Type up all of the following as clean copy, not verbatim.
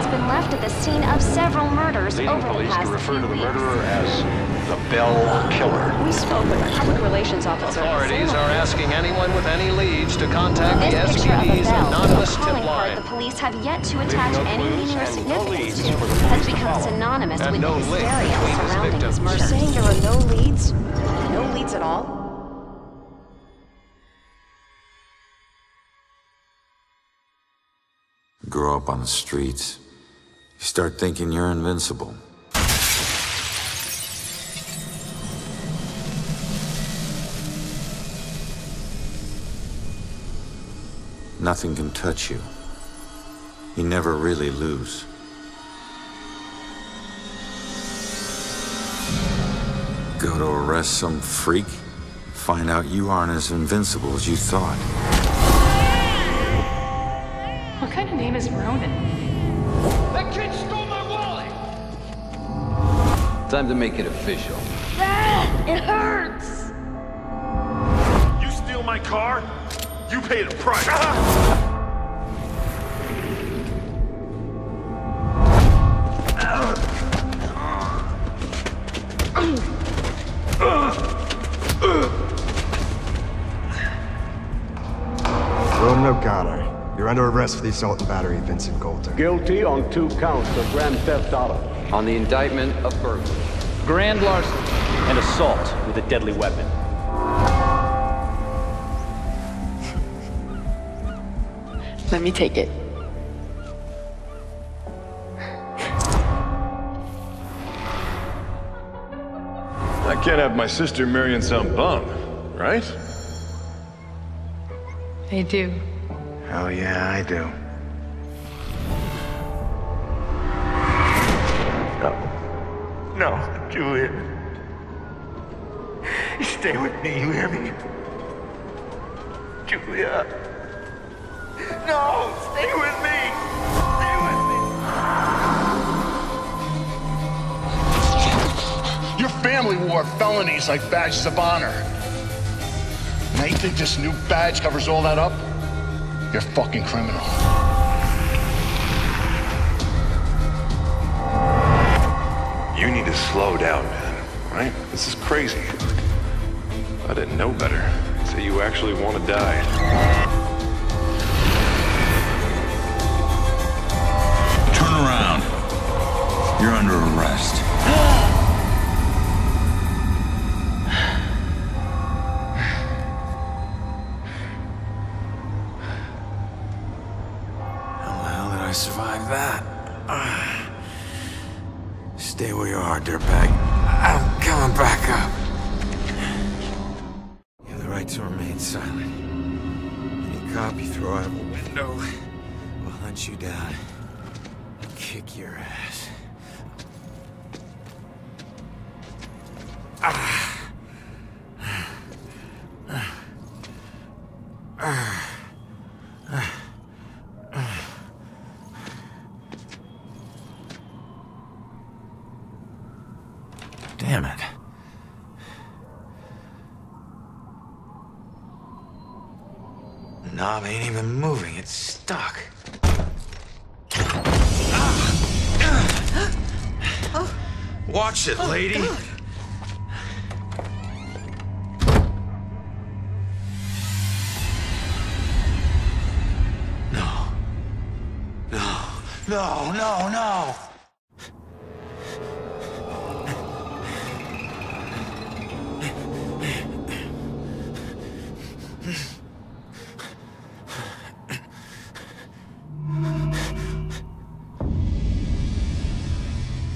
been left at the scene of several murders over the police past to refer few to the weeks. murderer as the Bell Killer. We spoke with a public relations officer. Authorities are asking anyone with any leads to contact the This picture of a SPD's bell, anonymous a tip calling card line. the police have yet to attach no any clues meaning or and no significance leads to, for the has police to become follow. synonymous And with no the link hysteria between his surrounding his victims. murder. You're saying there are no leads? No leads at all? Grow up on the streets. You start thinking you're invincible. Nothing can touch you. You never really lose. Go to arrest some freak, find out you aren't as invincible as you thought. What kind of name is Ronan? That kid stole my wallet! Time to make it official. It hurts! You steal my car? You paid a price. Ronan O'Connor, you're under arrest for the assault and battery of Vincent Coulter. Guilty on 2 counts of grand theft auto. On the indictment of burglary. Grand larceny and assault with a deadly weapon. Let me take it. I can't have my sister marrying some bum, right? They do. Hell yeah, I do. No, Julia. Stay with me, you hear me? Julia. No, stay with me. Stay with me. Your family wore felonies like badges of honor. Now you think this new badge covers all that up? You're a fucking criminal. You need to slow down, man. Right? This is crazy. I didn't know better. So you actually want to die. Turn around. You're under arrest. How the hell did I survive that? Stay where you are, dirtbag. I'm coming back up. You have the right to remain silent. Any cop you throw out of a window will hunt you down and kick your ass. Damn it. The knob ain't even moving, it's stuck. Watch it, lady. No. No. No, no, no.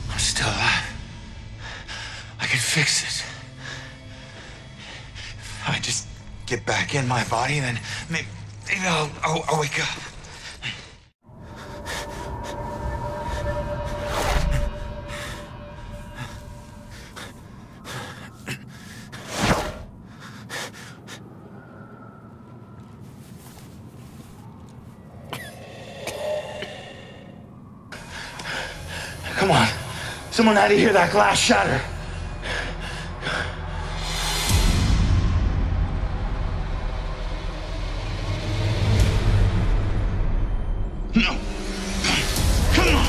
I'm still alive. I can fix this. If I just get back in my body, then maybe I'll wake up. Come on. Someone had to hear that glass shatter. No. Come on.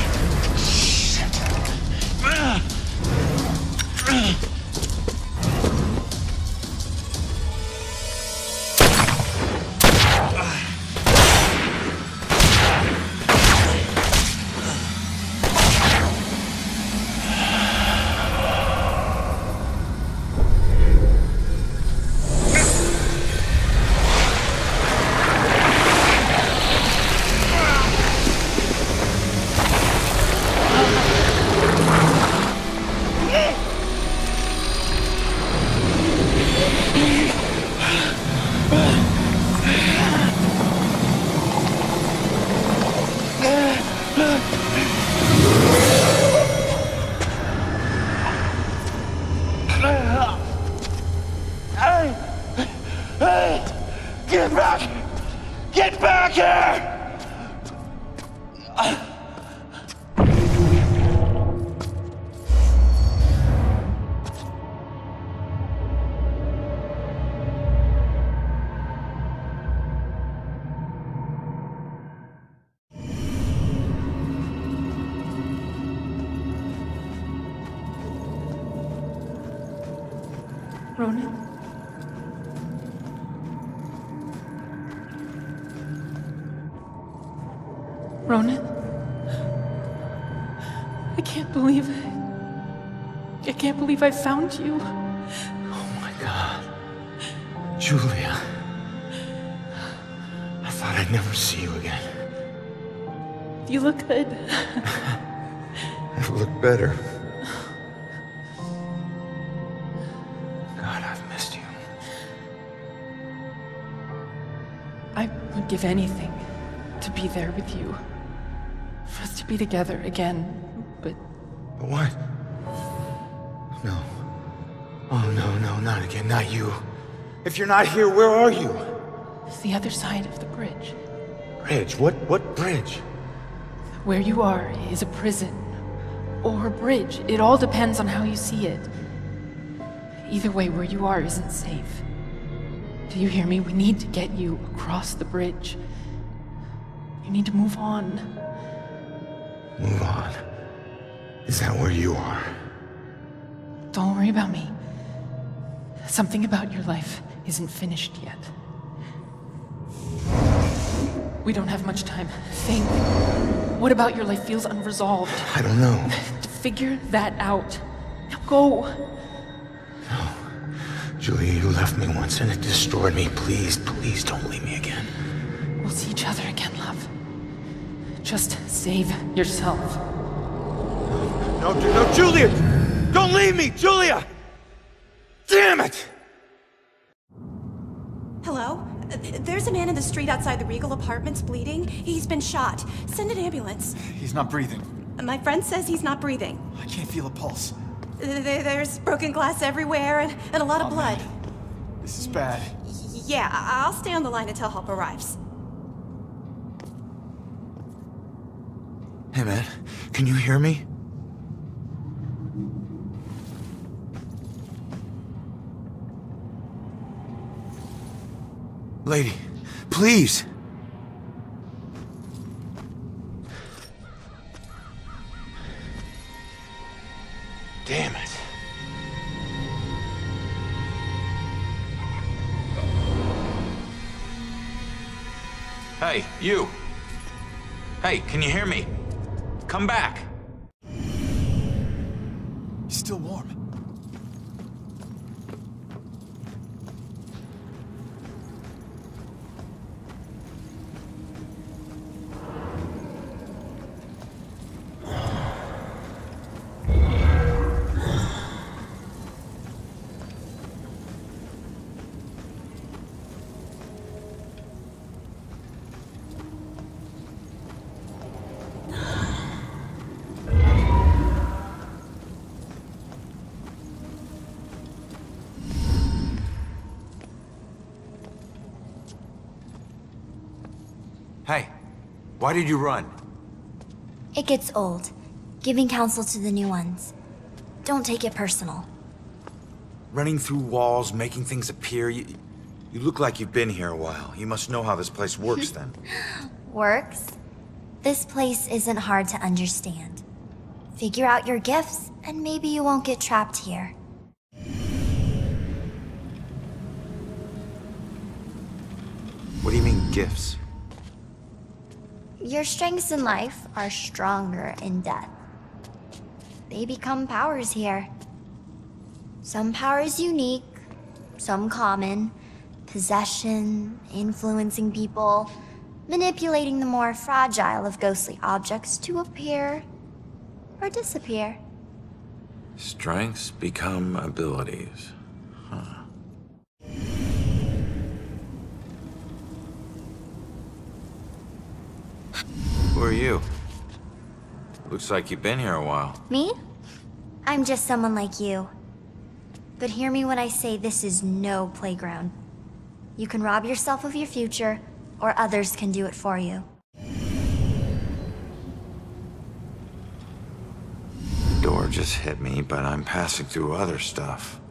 Ronan? Ronan? I can't believe it. I can't believe I found you. Oh my God. Julia. I thought I'd never see you again. You look good. I look better. God, I've missed you. I would give anything to be there with you. For us to be together again, but... But what? No. Oh, no, not again, not you. If you're not here, where are you? It's the other side of the bridge. Bridge? What bridge? Where you are is a prison. Or a bridge. It all depends on how you see it. Either way, where you are isn't safe. Do you hear me? We need to get you across the bridge. You need to move on. Move on? Is that where you are? Don't worry about me. Something about your life isn't finished yet. We don't have much time. Think. What about your life feels unresolved? I don't know. Figure that out. Now go. No. Julia, you left me once and it destroyed me. Please don't leave me again. We'll see each other again, love. Just save yourself. No, Julia! Don't leave me, Julia! Damn it! Hello? There's a man in the street outside the Regal Apartments bleeding. He's been shot. Send an ambulance. He's not breathing. My friend says he's not breathing. I can't feel a pulse. There's broken glass everywhere and a lot of blood. Man. This is bad. Yeah, I'll stay on the line until help arrives. Hey, man, can you hear me? Lady, please! Damn it. Hey, you! Hey, can you hear me? Come back! He's still warm. Hey, why did you run? It gets old, giving counsel to the new ones. Don't take it personal. Running through walls, making things appear, you look like you've been here a while. You must know how this place works then. Works? This place isn't hard to understand. Figure out your gifts, and maybe you won't get trapped here. What do you mean, gifts? Your strengths in life are stronger in death. They become powers here. Some powers unique, some common. Possession, influencing people, manipulating the more fragile of ghostly objects to appear or disappear. Strengths become abilities. Who are you? Looks like you've been here a while. Me? I'm just someone like you. But hear me when I say this is no playground. You can rob yourself of your future, or others can do it for you. The door just hit me, but I'm passing through other stuff.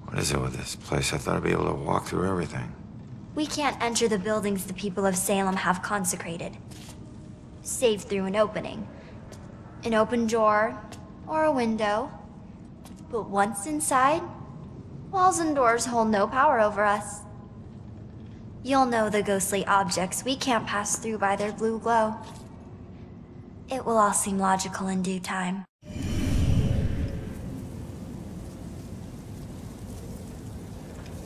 What is it with this place? I thought I'd be able to walk through everything. We can't enter the buildings the people of Salem have consecrated. Save through an opening. An open door, or a window. But once inside, walls and doors hold no power over us. You'll know the ghostly objects we can't pass through by their blue glow. It will all seem logical in due time.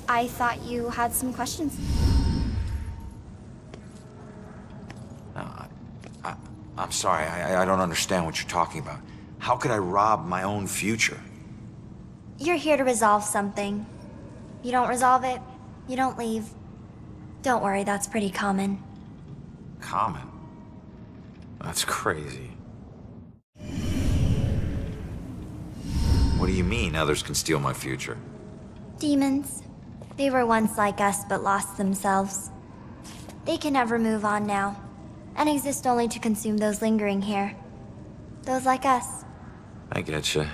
I thought you had some questions. I'm sorry, I don't understand what you're talking about. How could I rob my own future? You're here to resolve something. You don't resolve it, you don't leave. Don't worry, that's pretty common. Common? That's crazy. What do you mean others can steal my future? Demons. They were once like us but lost themselves. They can never move on now, and exist only to consume those lingering here. Those like us. I getcha.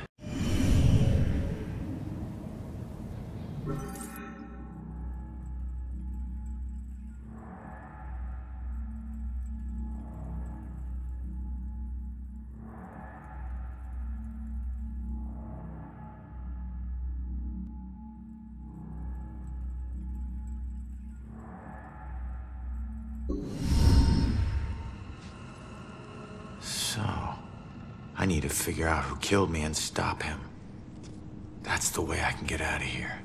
So, I need to figure out who killed me and stop him. That's the way I can get out of here.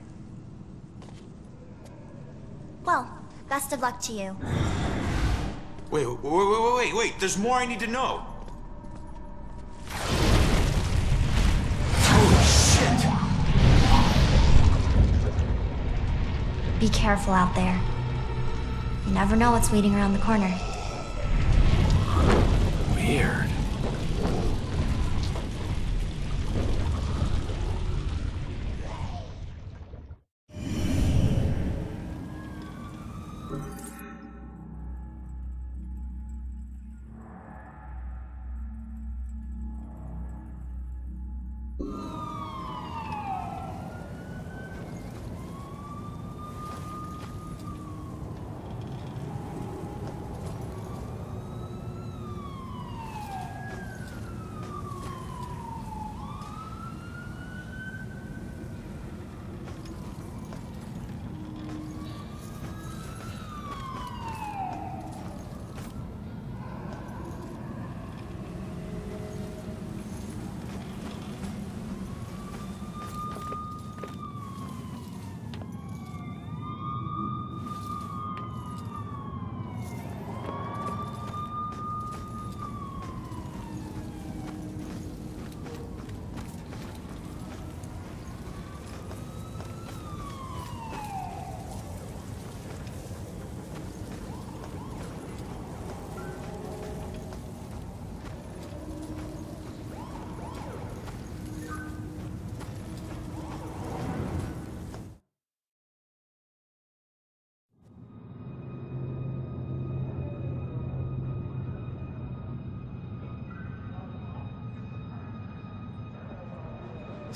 Well, best of luck to you. Wait, there's more I need to know. Be careful out there. You never know what's waiting around the corner. Weird.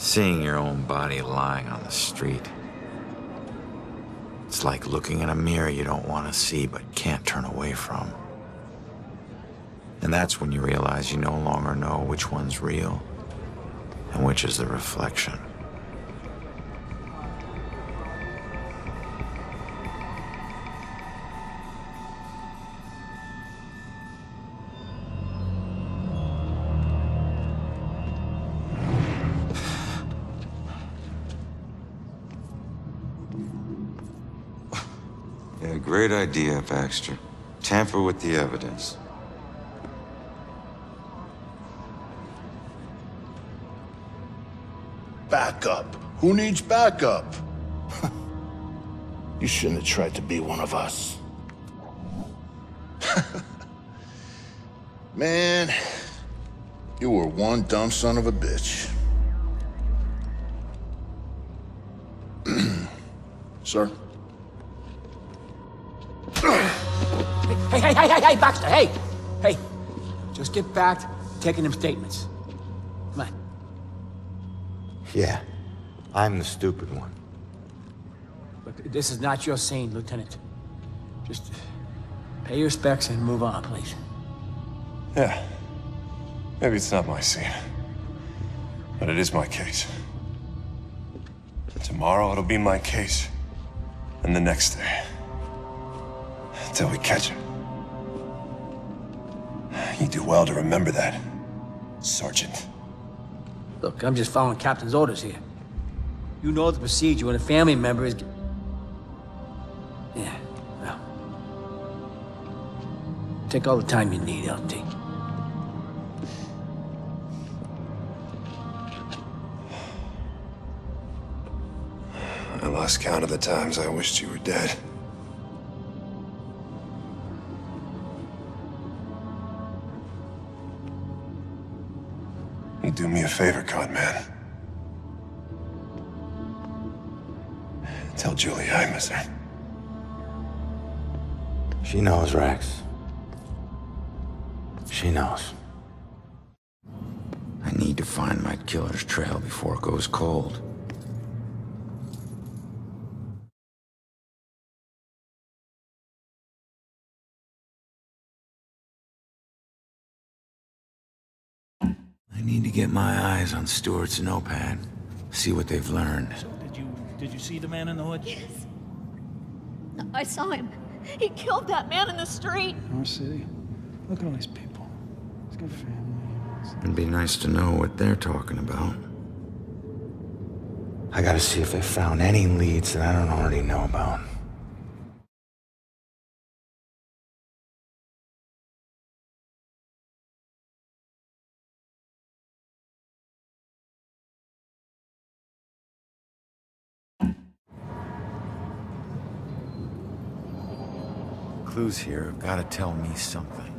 Seeing your own body lying on the street. It's like looking in a mirror you don't want to see but can't turn away from. And that's when you realize you no longer know which one's real and which is the reflection. Great idea, Baxter. Tamper with the evidence. Backup. Who needs backup? You shouldn't have tried to be one of us. Man, you were one dumb son of a bitch. Sir? Hey, Baxter, hey! Hey, just get back to taking them statements. Come on. Yeah, I'm the stupid one. Look, this is not your scene, Lieutenant. Just pay your respects and move on, please. Yeah. Maybe it's not my scene. But it is my case. Tomorrow it'll be my case. And the next day. Until we catch him. You do well to remember that, Sergeant. Look, I'm just following Captain's orders here. You know the procedure when a family member is... Yeah, well... Take all the time you need, LT. I lost count of the times I wished you were dead. You do me a favor, con man. Tell Julie I miss her. She knows, Rex. She knows. I need to find my killer's trail before it goes cold. I need to get my eyes on Stewart's notepad. See what they've learned. So did you see the man in the hood? Yes. I saw him. He killed that man in the street. Our city. Look at all these people. He's got family. It'd be nice to know what they're talking about. I gotta see if they found any leads that I don't already know about. Clues here have got to tell me something.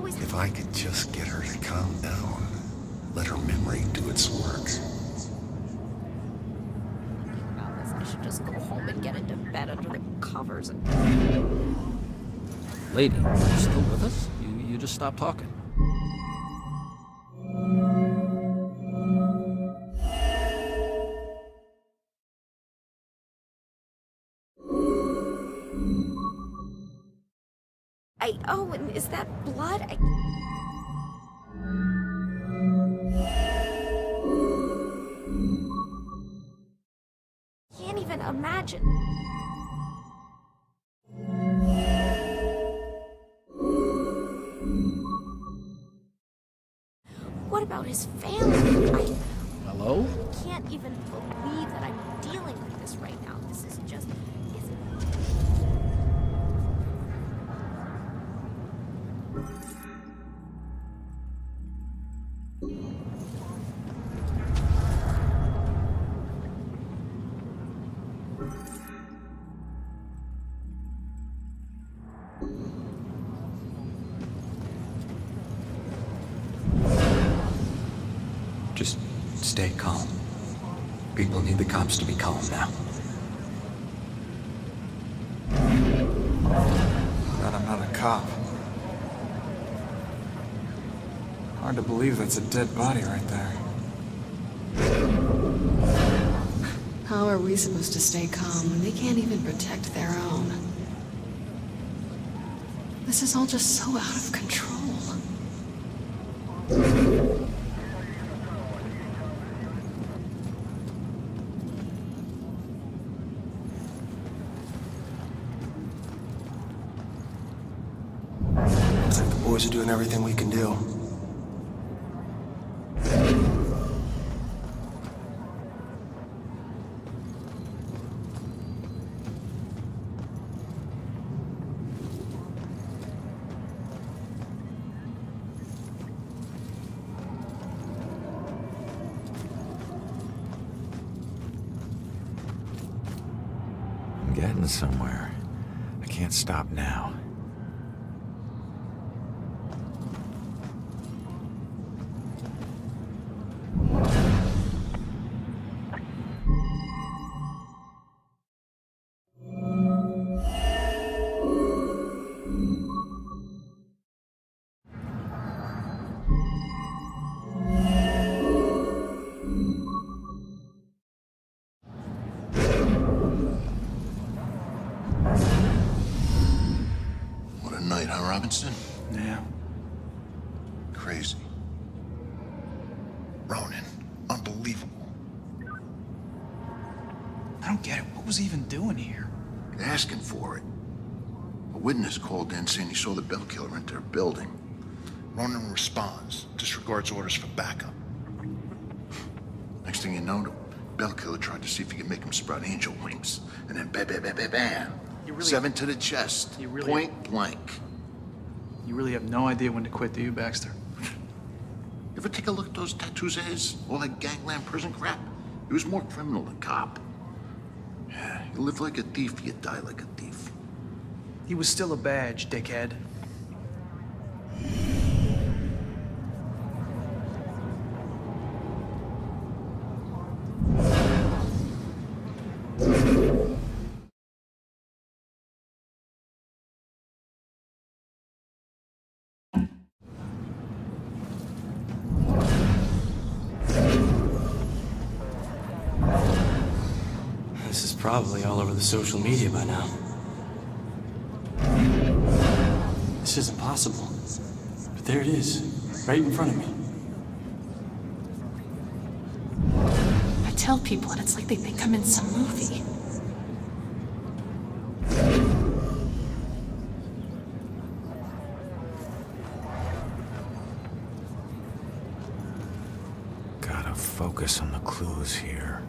If I could just get her to calm down, let her memory do its work. I should just go home and get into bed under the covers and... Lady, you still with us? You just stopped talking. Oh, and is that blood? I can't even imagine. What about his family? Hello? I can't even believe that I'm dealing with this right now. This is just... Just stay calm. People need the cops to be calm now. God, I'm not a cop. Hard to believe that's a dead body right there. How are we supposed to stay calm when they can't even protect their own? This is all just so out of control. Looks like the boys are doing everything we can do. heading somewhere. I can't stop now. Yeah. Crazy. Ronan, unbelievable. I don't get it. What was he even doing here? Asking for it. A witness called in saying he saw the bell killer enter a building. Ronan responds, disregards orders for backup. Next thing you know, the bell killer tried to see if he could make him sprout angel wings. And then bam, bam, bam, bam, bam. Really 7 to the chest. Point blank. You really have no idea when to quit, do you, Baxter? You ever take a look at those tattoos of his? All that gangland prison crap? He was more criminal than cop. Yeah, you live like a thief, you die like a thief. He was still a badge, dickhead. This is probably all over the social media by now. This isn't possible. But there it is, right in front of me. I tell people and it's like they think I'm in some movie. Gotta focus on the clues here.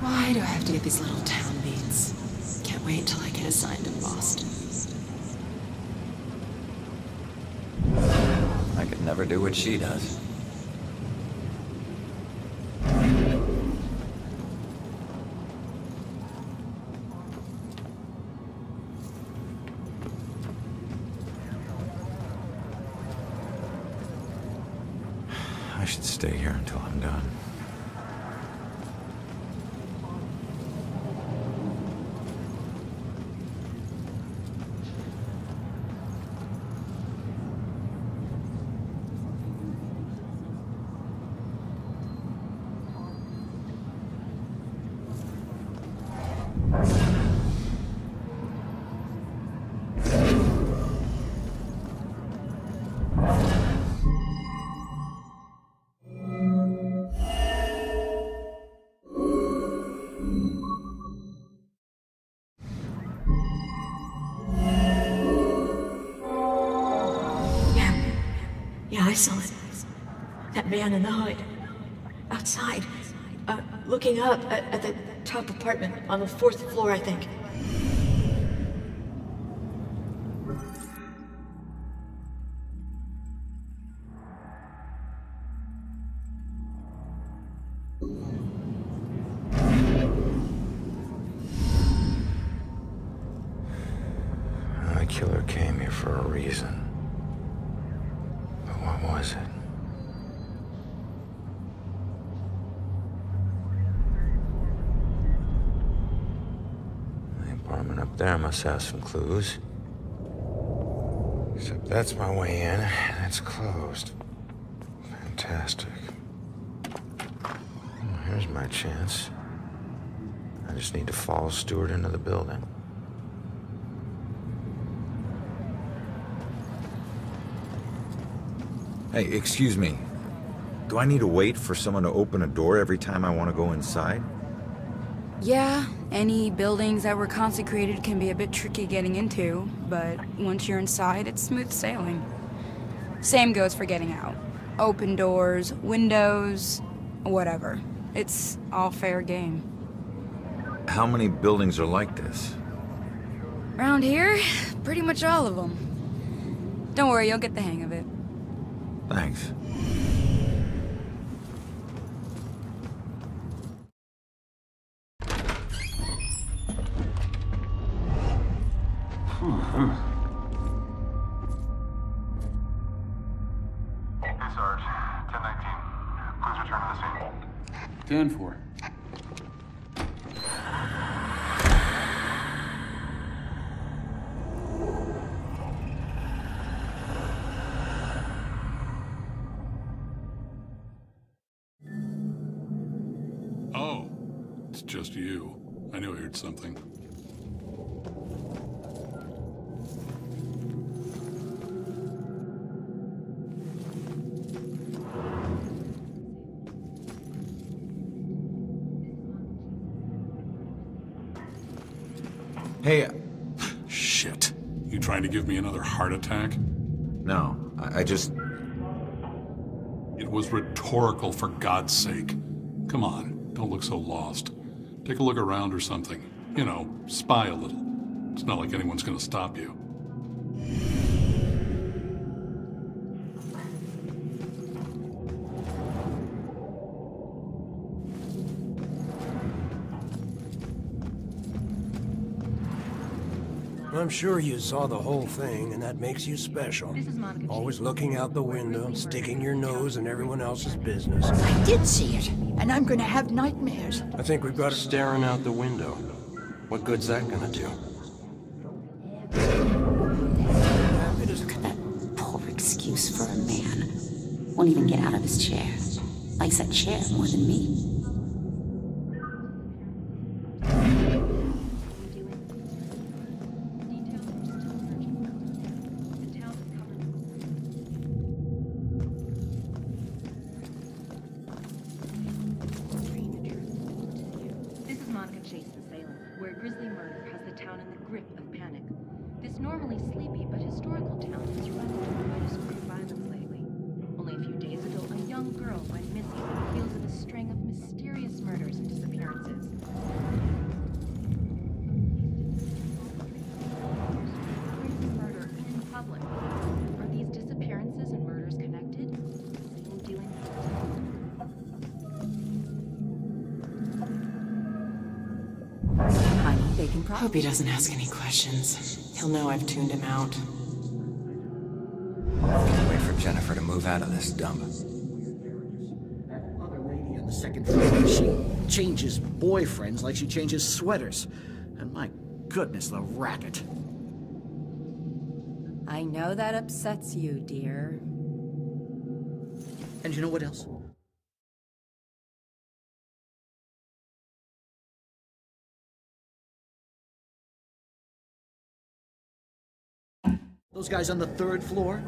Why do I have to get these little town beats? Can't wait till I get assigned in Boston. I could never do what she does. I should stay here until I'm done. Yeah, I saw it. That man in the hood. Outside. Looking up at the top apartment on the 4th floor, I think. The killer came here for a reason. But what was it? The apartment up there must have some clues. Except that's my way in, and it's closed. Fantastic. Well, here's my chance. I just need to follow Stewart into the building. Hey, excuse me. Do I need to wait for someone to open a door every time I want to go inside? Yeah, any buildings that were consecrated can be a bit tricky getting into, but once you're inside, it's smooth sailing. Same goes for getting out. Open doors, windows, whatever. It's all fair game. How many buildings are like this? Around here, pretty much all of them. Don't worry, you'll get the hang of it. Thanks. Hey, Sarge. 1019. Please return to the scene. 10-4. Oh, it's just you. I knew I heard something. Hey, Shit. You trying to give me another heart attack? no, I just... It was rhetorical, for God's sake. Come on, don't look so lost. Take a look around or something. You know, spy a little. It's not like anyone's gonna stop you. I'm sure you saw the whole thing, and that makes you special. Always looking out the window, sticking your nose in everyone else's business. I did see it, and I'm gonna have nightmares. I think we've got it staring out the window. What good's that gonna do? Look at that poor excuse for a man. Won't even get out of his chair. Likes that chair more than me. Normally sleepy but historical town has run into quite a string of violence lately. Only a few days ago, a young girl went missing on the heels of a string of mysterious murders and disappearances. Murder in public. Are these disappearances and murders connected? Same dealing. Honey, bacon pie. Hope he doesn't ask any questions. He'll know I've tuned him out. Can't wait for Jennifer to move out of this dump. the second floor. She changes boyfriends like she changes sweaters. And my goodness, the racket. I know that upsets you, dear. And you know what else? Those guys on the third floor?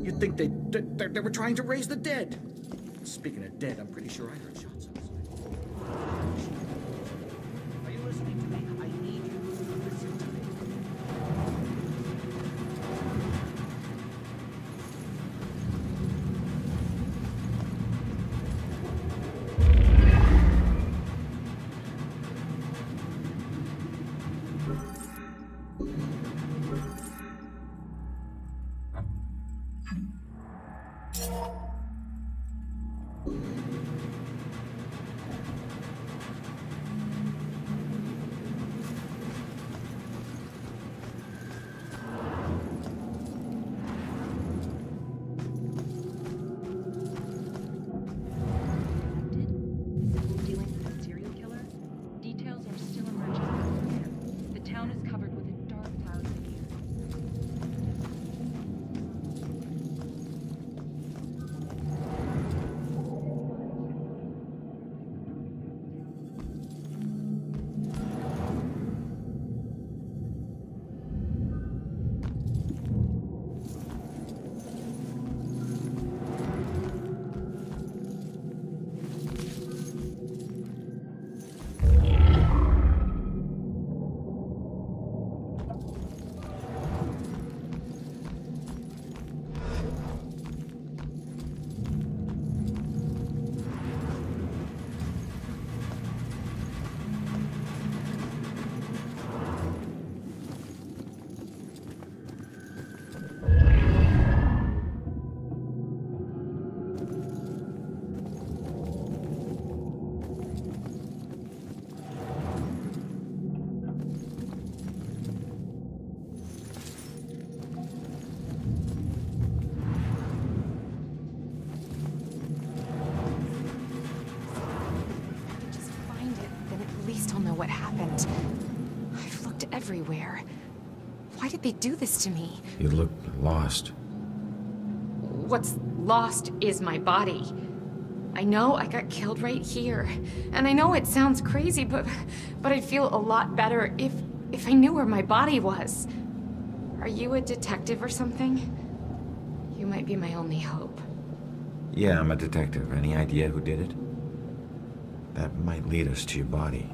You'd think they were trying to raise the dead. Speaking of dead, I'm pretty sure I heard shots outside. Are you listening to me? I need you to listen to me. What happened. I've looked everywhere. Why did they do this to me? You look lost. What's lost is my body. I know I got killed right here. And I know it sounds crazy, but I'd feel a lot better if I knew where my body was. Are you a detective or something? You might be my only hope. Yeah, I'm a detective. Any idea who did it? That might lead us to your body.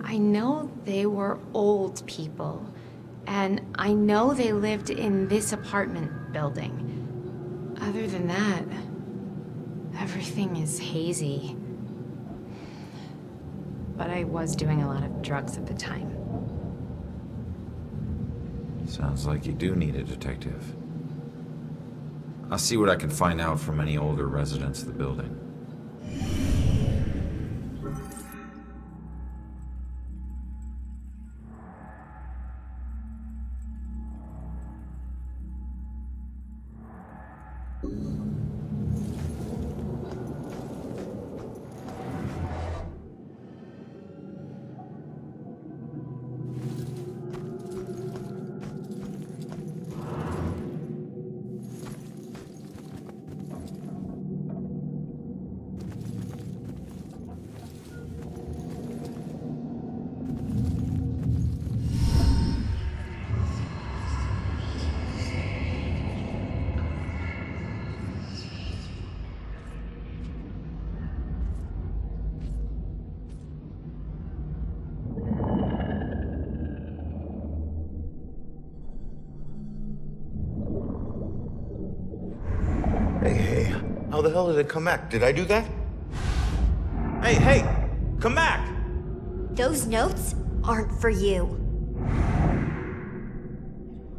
I know they were old people, and I know they lived in this apartment building. Other than that, everything is hazy. But I was doing a lot of drugs at the time. Sounds like you do need a detective. I'll see what I can find out from any older residents of the building. Hey, how the hell did it come back? Did I do that? Hey, come back! Those notes aren't for you.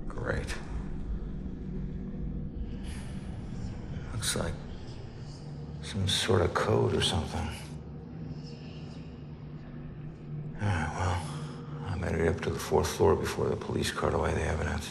Great. Looks like Some sort of code or something. All right, well, I made it up to the 4th floor before the police cart away the evidence.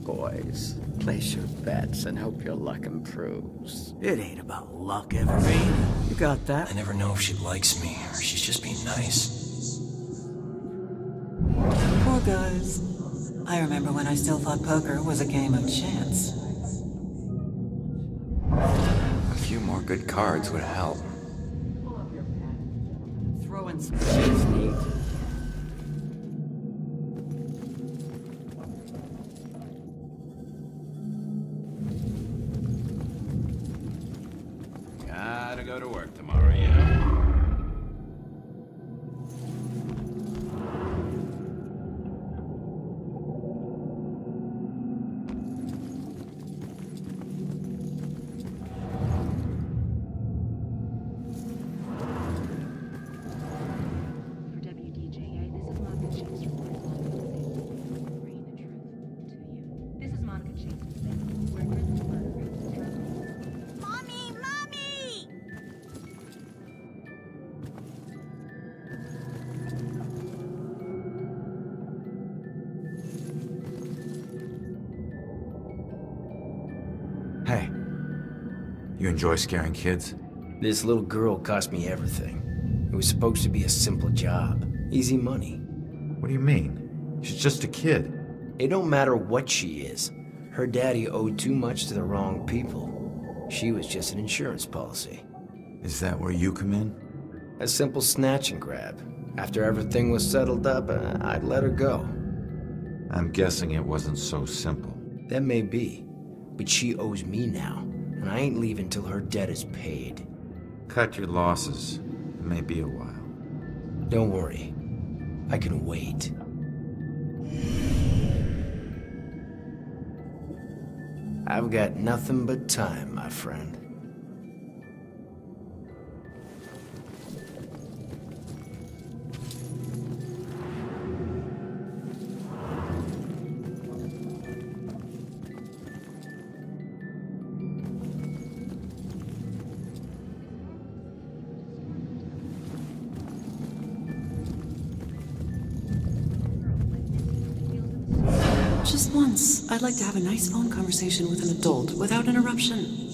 Boys, place your bets and hope your luck improves. It ain't about luck, Evergreen. You got that? I never know if she likes me or she's just being nice. Poor guys. I remember when I still thought poker was a game of chance. A few more good cards would help. Throw in some cheese, Nate. Gotta go to work tomorrow, you know? Hey, you enjoy scaring kids? This little girl cost me everything. It was supposed to be a simple job. Easy money. What do you mean? She's just a kid. It don't matter what she is. Her daddy owed too much to the wrong people. She was just an insurance policy. Is that where you come in? A simple snatch and grab. After everything was settled up, I'd let her go. I'm guessing it wasn't so simple. That may be. But she owes me now, and I ain't leaving till her debt is paid. Cut your losses. It may be a while. Don't worry. I can wait. I've got nothing but time, my friend. Just once, I'd like to have a nice phone conversation with an adult without interruption.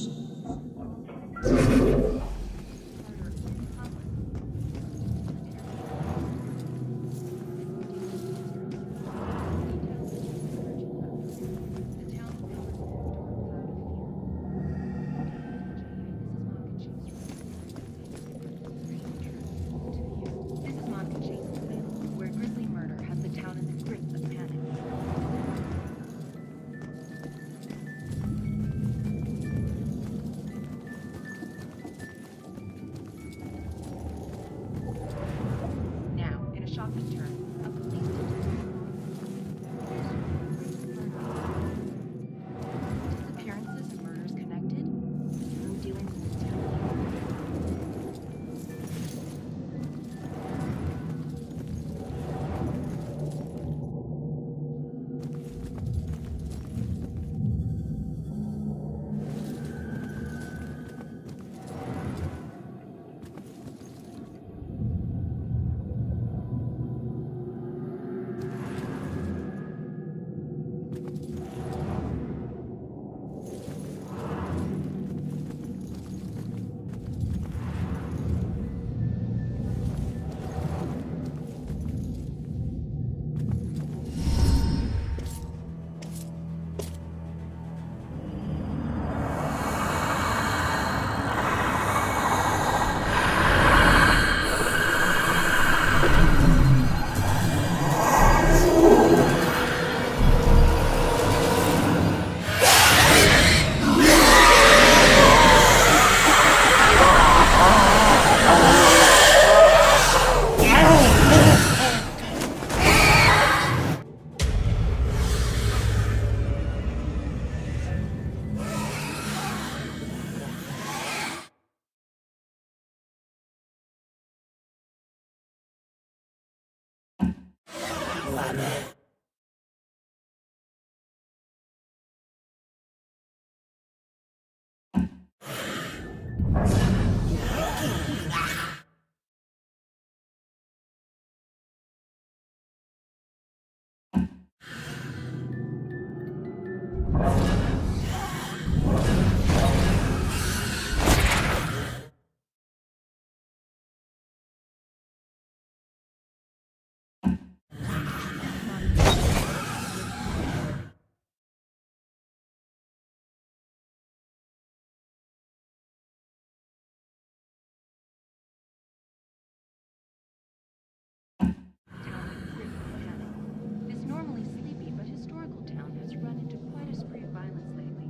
This normally sleepy but historical town has run into quite a spree of violence lately.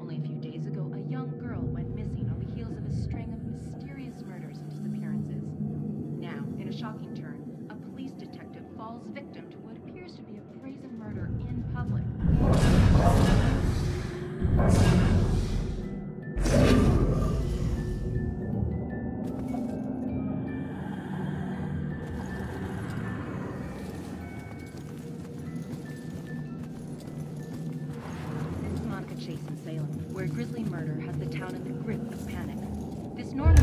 Only a few days ago, a young girl went missing on the heels of a string of mysterious murders and disappearances. Now, in a shocking turn, a police detective falls victim to what appears to be a brazen murder in public. Where grisly murder has the town in the grip of panic. This normally...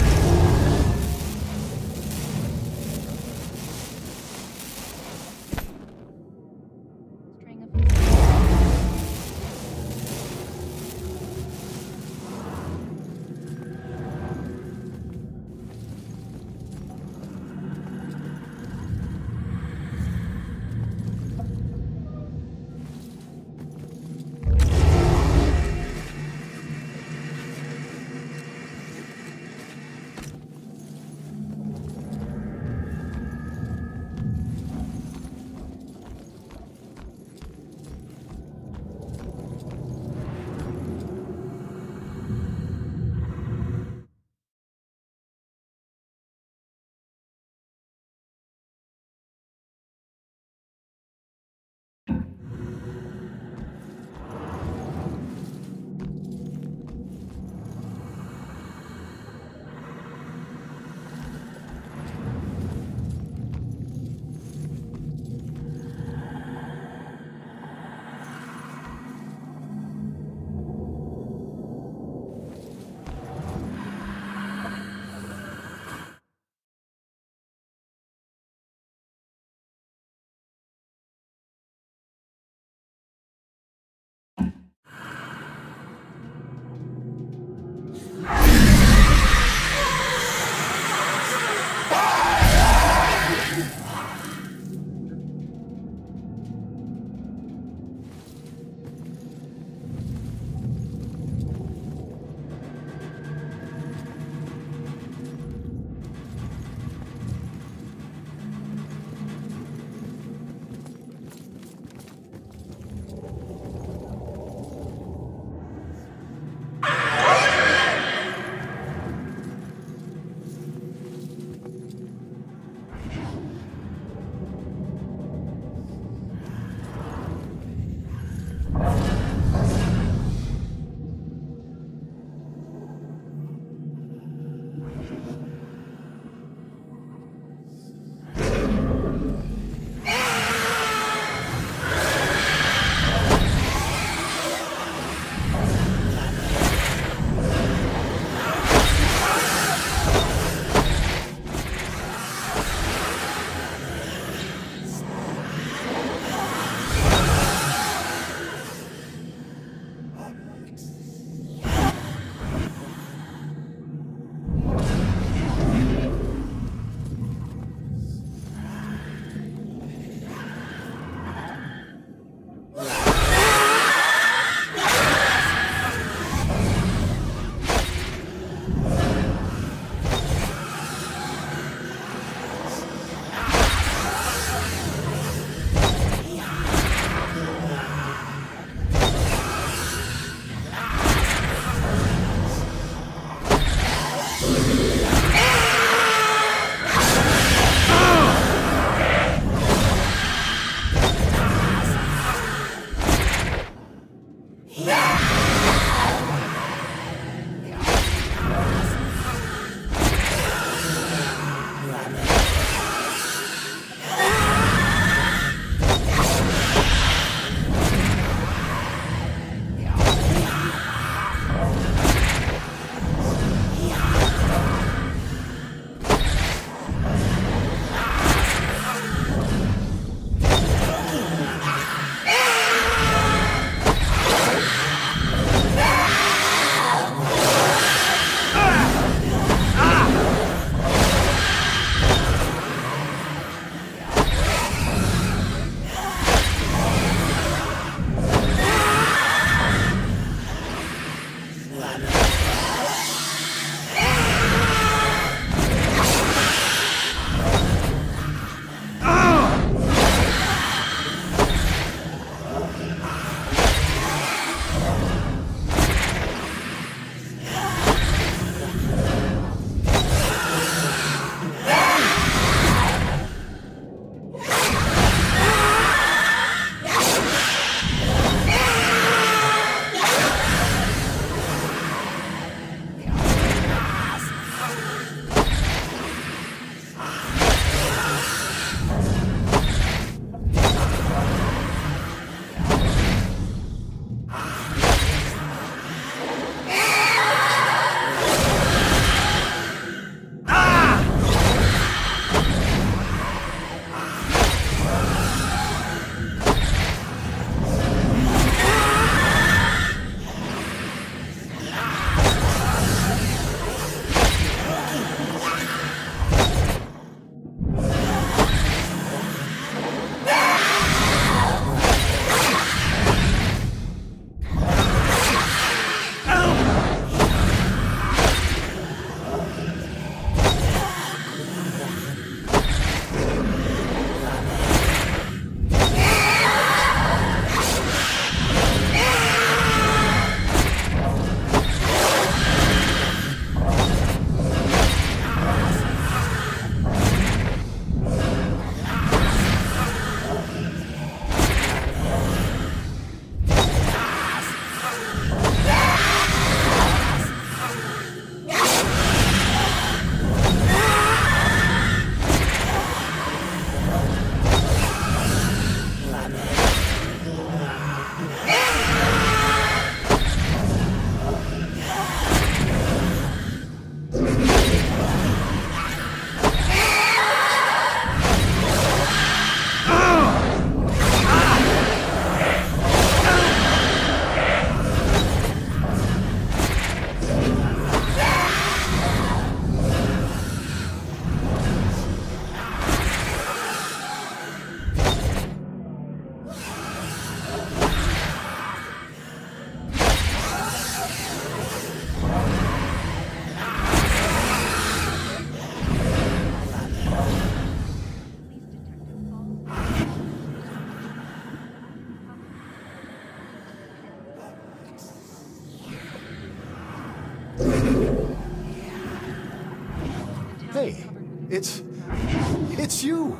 It's you.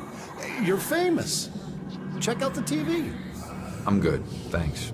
You're famous. Check out the TV. I'm good, thanks.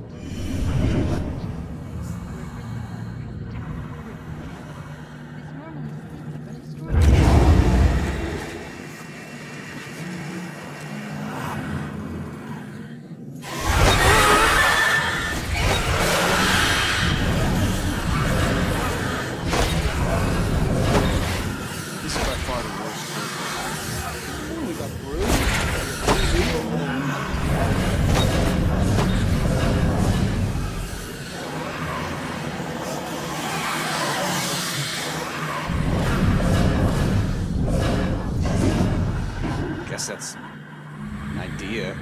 That's an idea.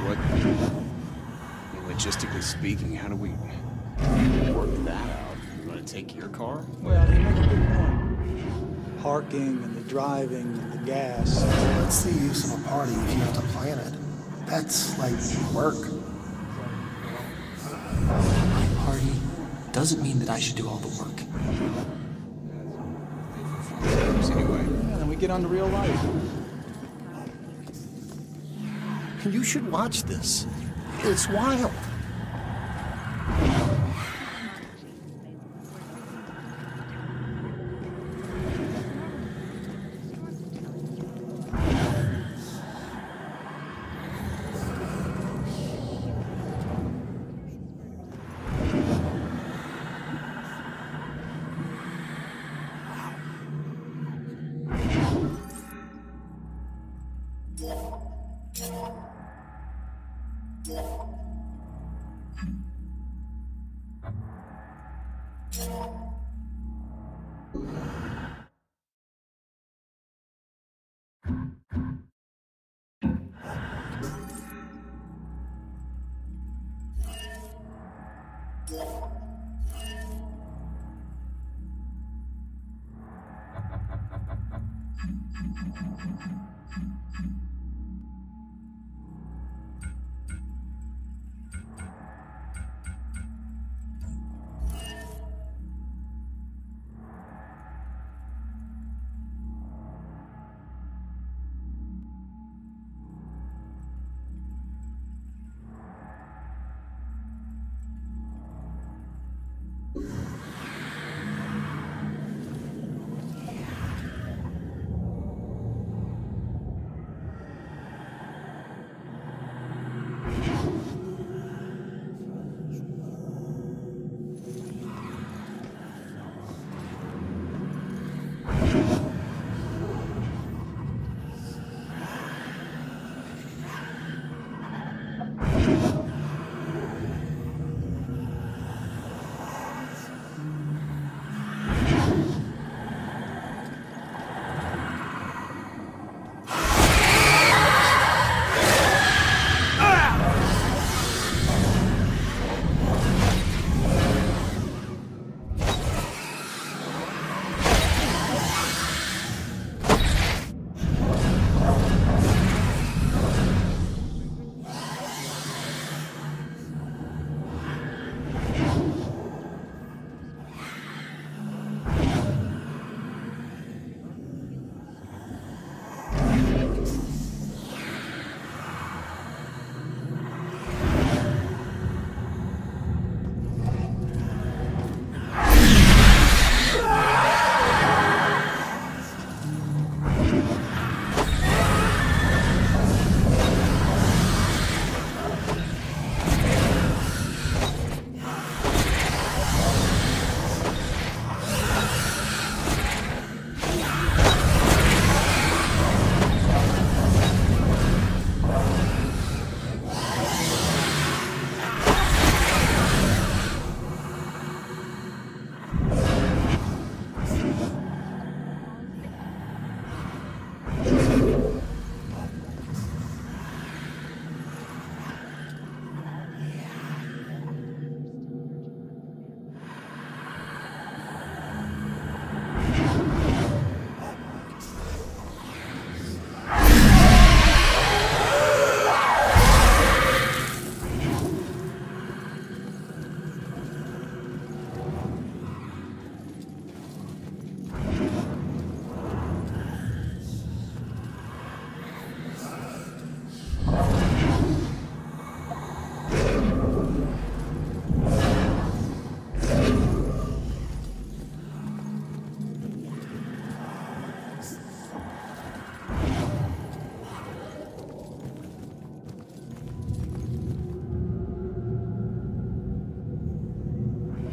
What, logistically speaking, how do we work that out? You want to take your car? Well, you make a good point. Parking and the driving and the gas. What's the use of a party if you have to plan it? That's like work. My party doesn't mean that I should do all the work. Anyway. Yeah, then we get on to real life. You should watch this. It's wild.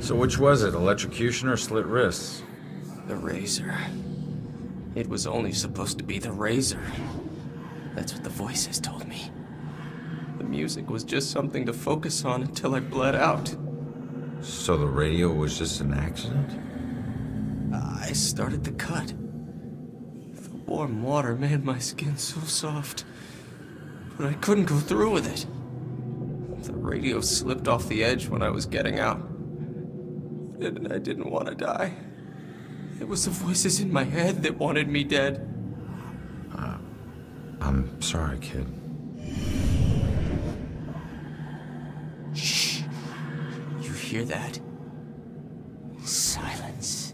So which was it, electrocution or slit wrists? The razor. It was only supposed to be the razor. That's what the voices told me. The music was just something to focus on until I bled out. So the radio was just an accident? I started the cut. The warm water made my skin so soft, but I couldn't go through with it. The radio slipped off the edge when I was getting out. And I didn't want to die. It was the voices in my head that wanted me dead. I'm sorry, kid. Shh. You hear that? Silence.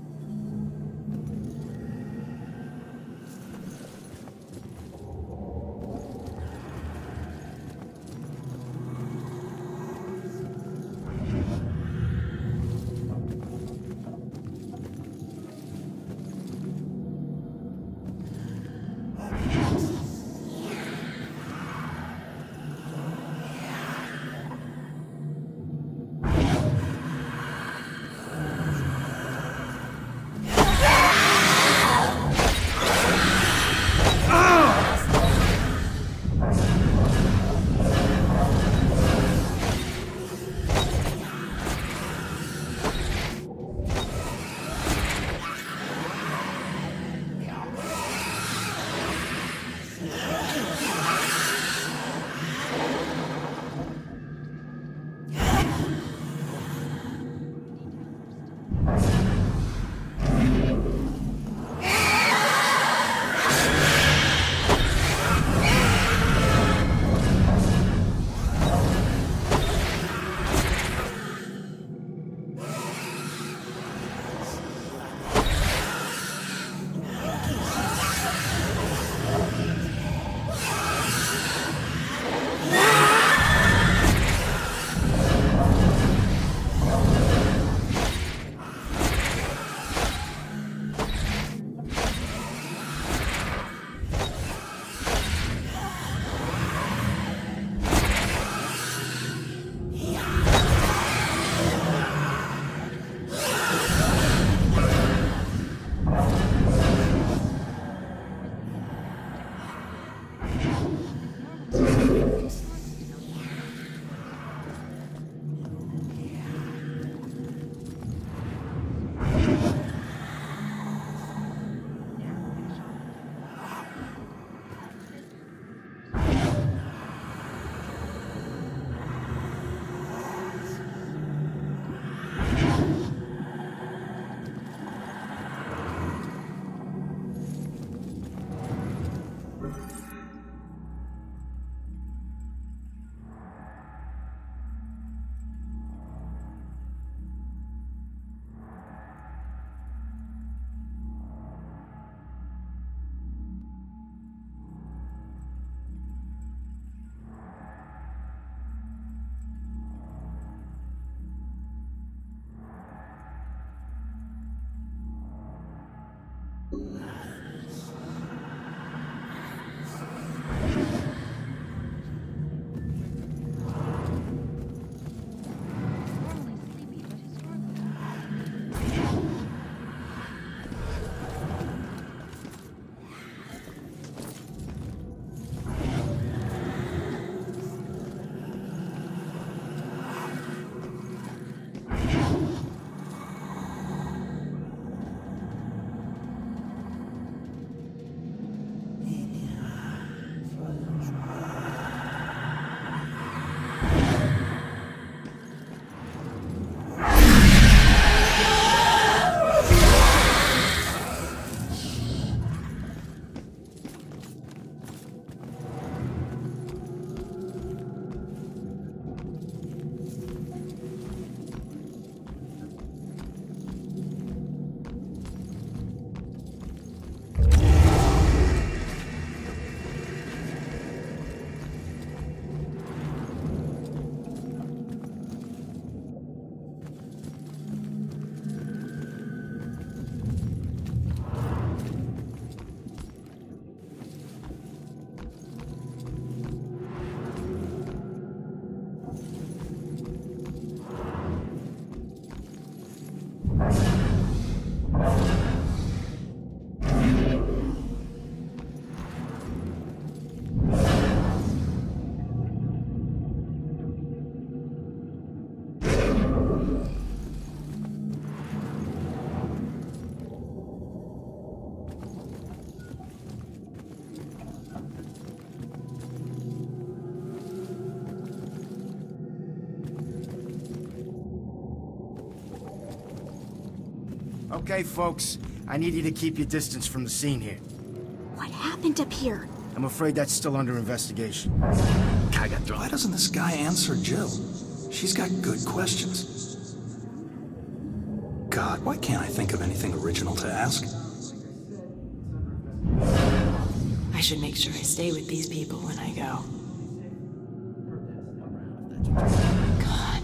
Okay, folks. I need you to keep your distance from the scene here. What happened up here? I'm afraid that's still under investigation. Why doesn't this guy answer Jill? She's got good questions. God, why can't I think of anything original to ask? I should make sure I stay with these people when I go. God,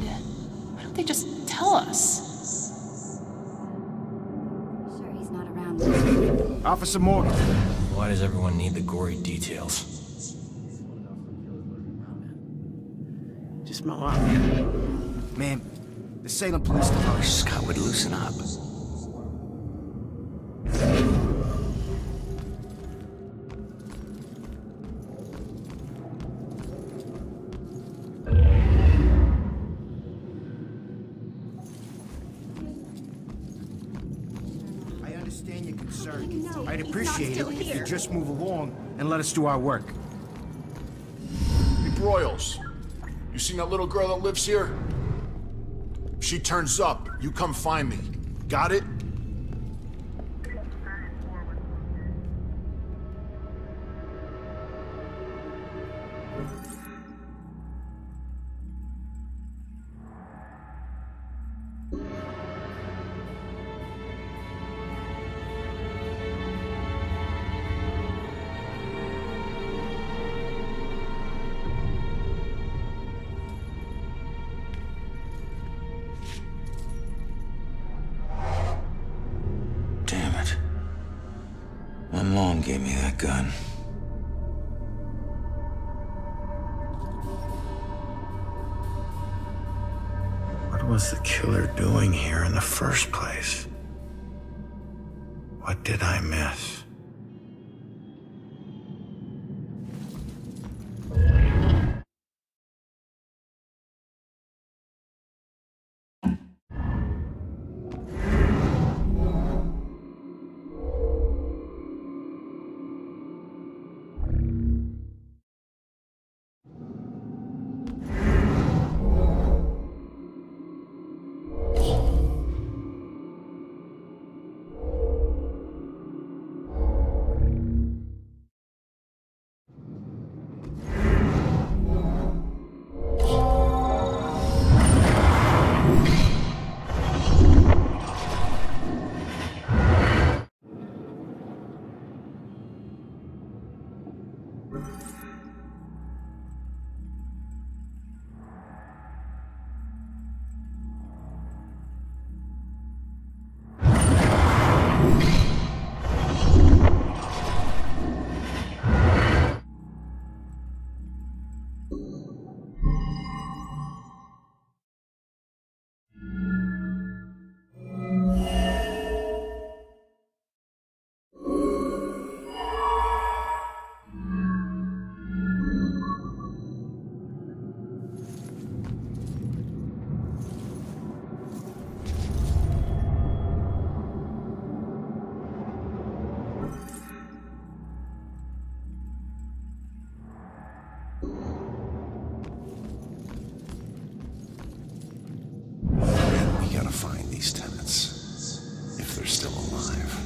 why don't they just tell us? Sure he's not around. Officer Morgan. Why does everyone need the gory details? Just mow up. Ma'am, the Salem Police Department. Scott would loosen up. I understand your concern. I'd appreciate it if you just move along and let us do our work. Hey, Broyles. You seen that little girl that lives here? If she turns up, you come find me. Got it? My mom gave me that gun. What was the killer doing here in the first place? What did I miss? We gotta find these tenants, if they're still alive.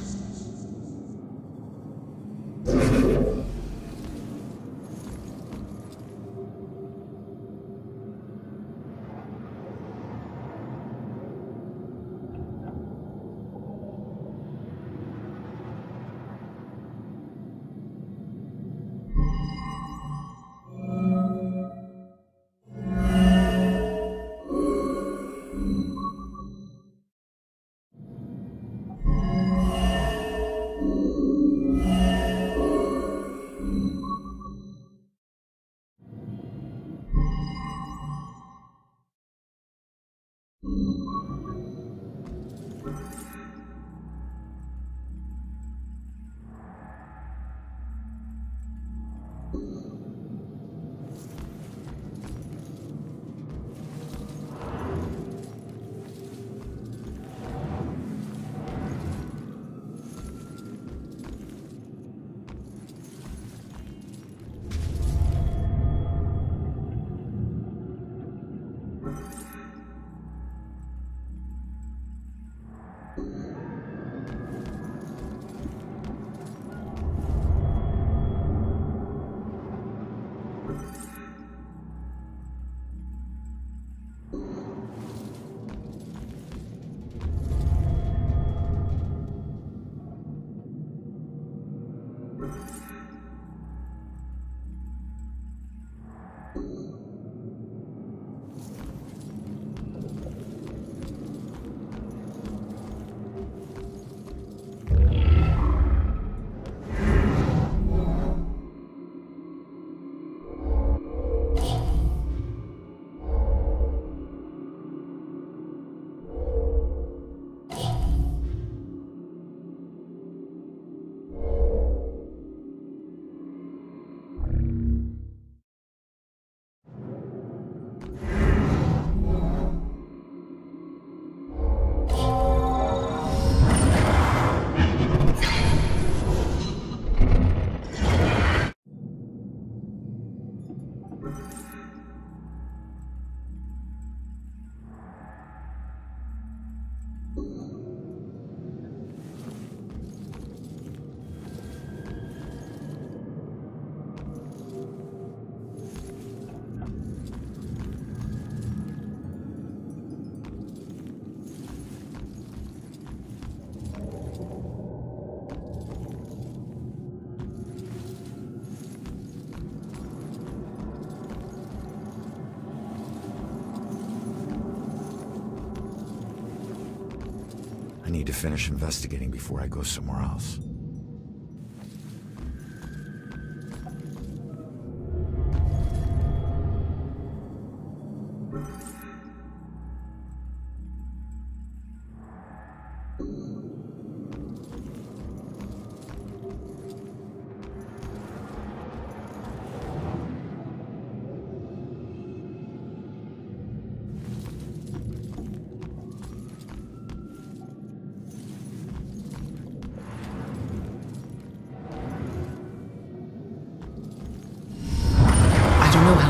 I need to finish investigating before I go somewhere else.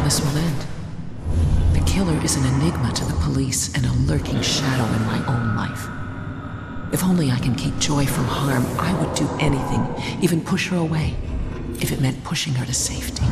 This will end. The killer is an enigma to the police and a lurking shadow in my own life. If only I can keep Joy from harm, I would do anything, even push her away, if it meant pushing her to safety.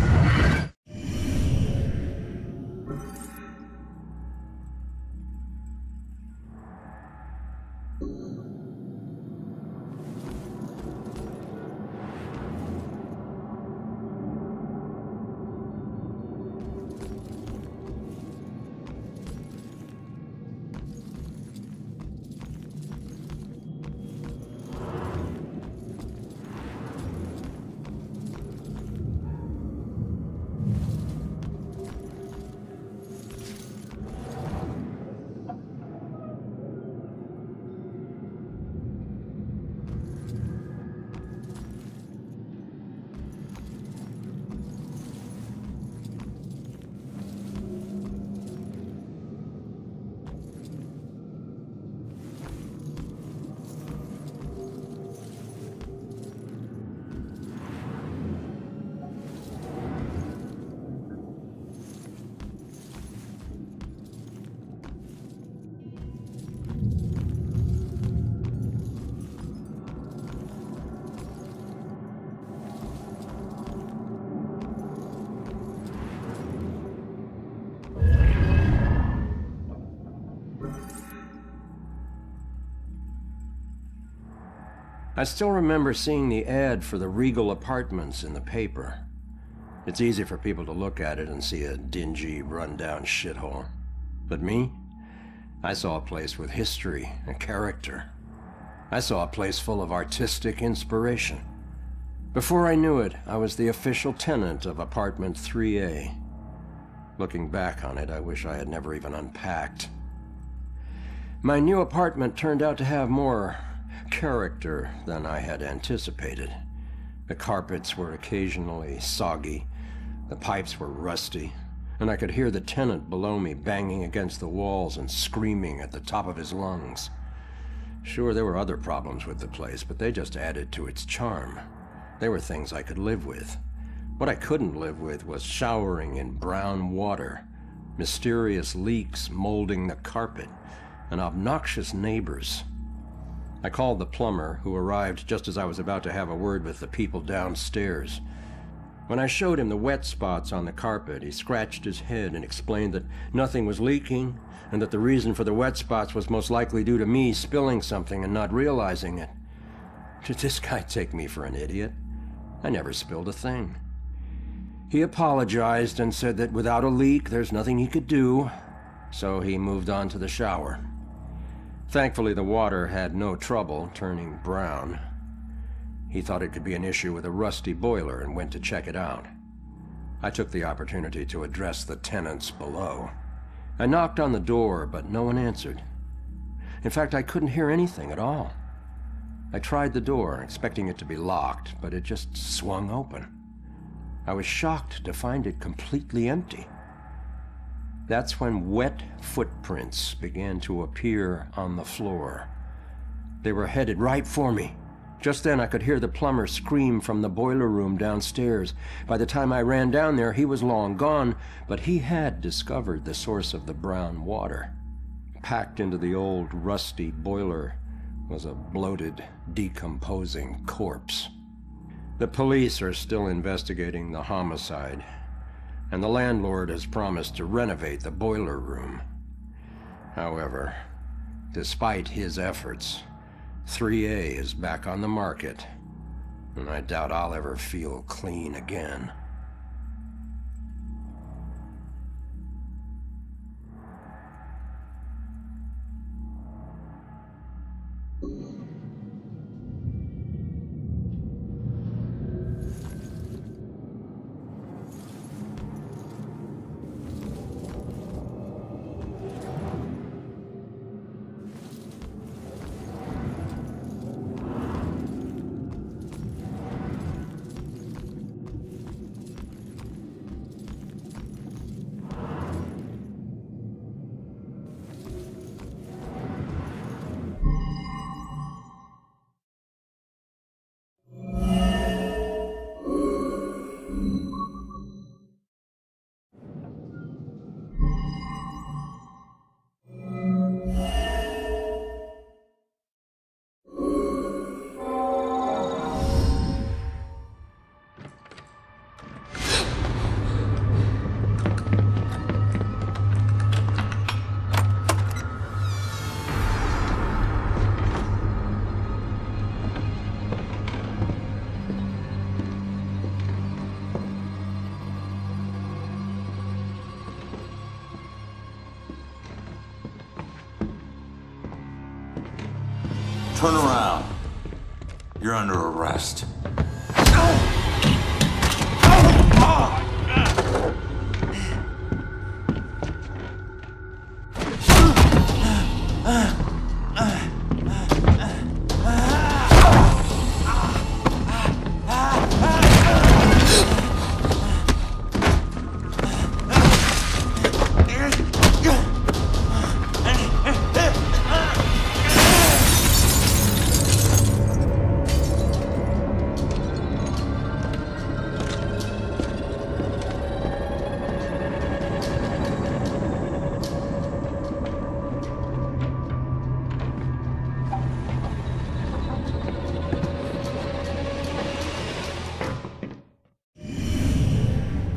I still remember seeing the ad for the Regal Apartments in the paper. It's easy for people to look at it and see a dingy, run-down shithole. But me? I saw a place with history and character. I saw a place full of artistic inspiration. Before I knew it, I was the official tenant of apartment 3A. Looking back on it, I wish I had never even unpacked. My new apartment turned out to have more character than I had anticipated. The carpets were occasionally soggy, the pipes were rusty, and I could hear the tenant below me banging against the walls and screaming at the top of his lungs. Sure, there were other problems with the place, but they just added to its charm. They were things I could live with. What I couldn't live with was showering in brown water, mysterious leaks molding the carpet, and obnoxious neighbors. I called the plumber, who arrived just as I was about to have a word with the people downstairs. When I showed him the wet spots on the carpet, he scratched his head and explained that nothing was leaking, and that the reason for the wet spots was most likely due to me spilling something and not realizing it. Did this guy take me for an idiot? I never spilled a thing. He apologized and said that without a leak, there's nothing he could do, so he moved on to the shower. Thankfully, the water had no trouble turning brown. He thought it could be an issue with a rusty boiler and went to check it out. I took the opportunity to address the tenants below. I knocked on the door, but no one answered. In fact, I couldn't hear anything at all. I tried the door, expecting it to be locked, but it just swung open. I was shocked to find it completely empty. That's when wet footprints began to appear on the floor. They were headed right for me. Just then I could hear the plumber scream from the boiler room downstairs. By the time I ran down there, he was long gone, but he had discovered the source of the brown water. Packed into the old rusty boiler was a bloated, decomposing corpse. The police are still investigating the homicide, and the landlord has promised to renovate the boiler room. However, despite his efforts, 3A is back on the market, and I doubt I'll ever feel clean again. Turn around. You're under arrest.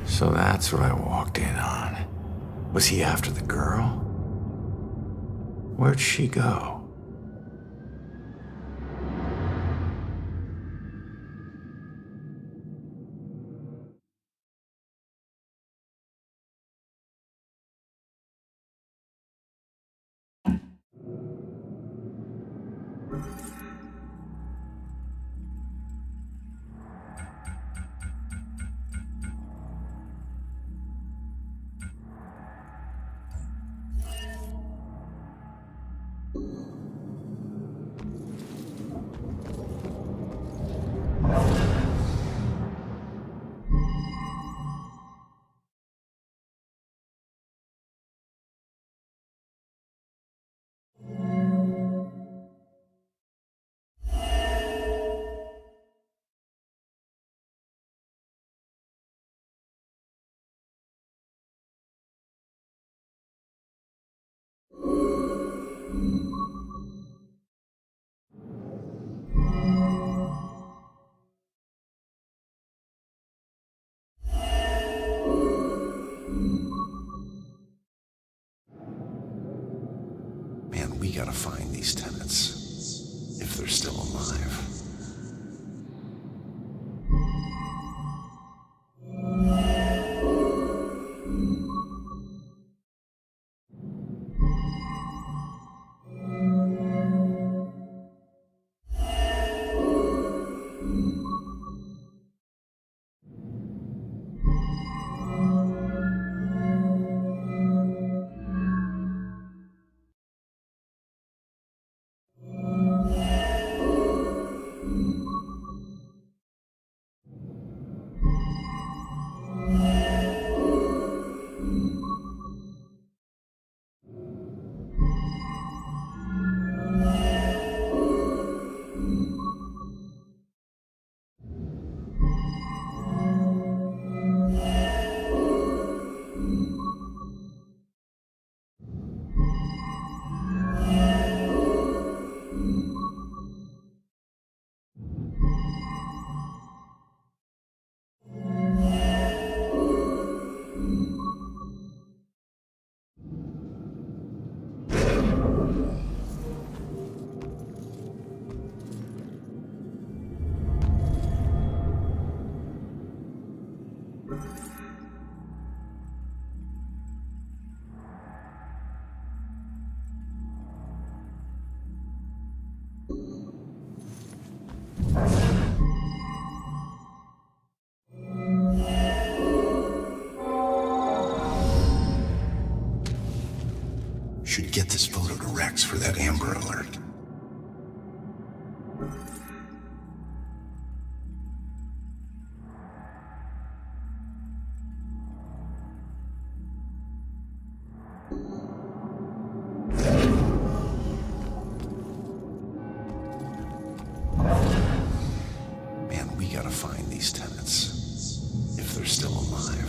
So that's what I walked in on. Was he after the girl? Where'd she go? Man, we gotta find these tenants, if they're still alive. Should get this photo to Rex for that Amber Alert. Man, we gotta find these tenants, if they're still alive.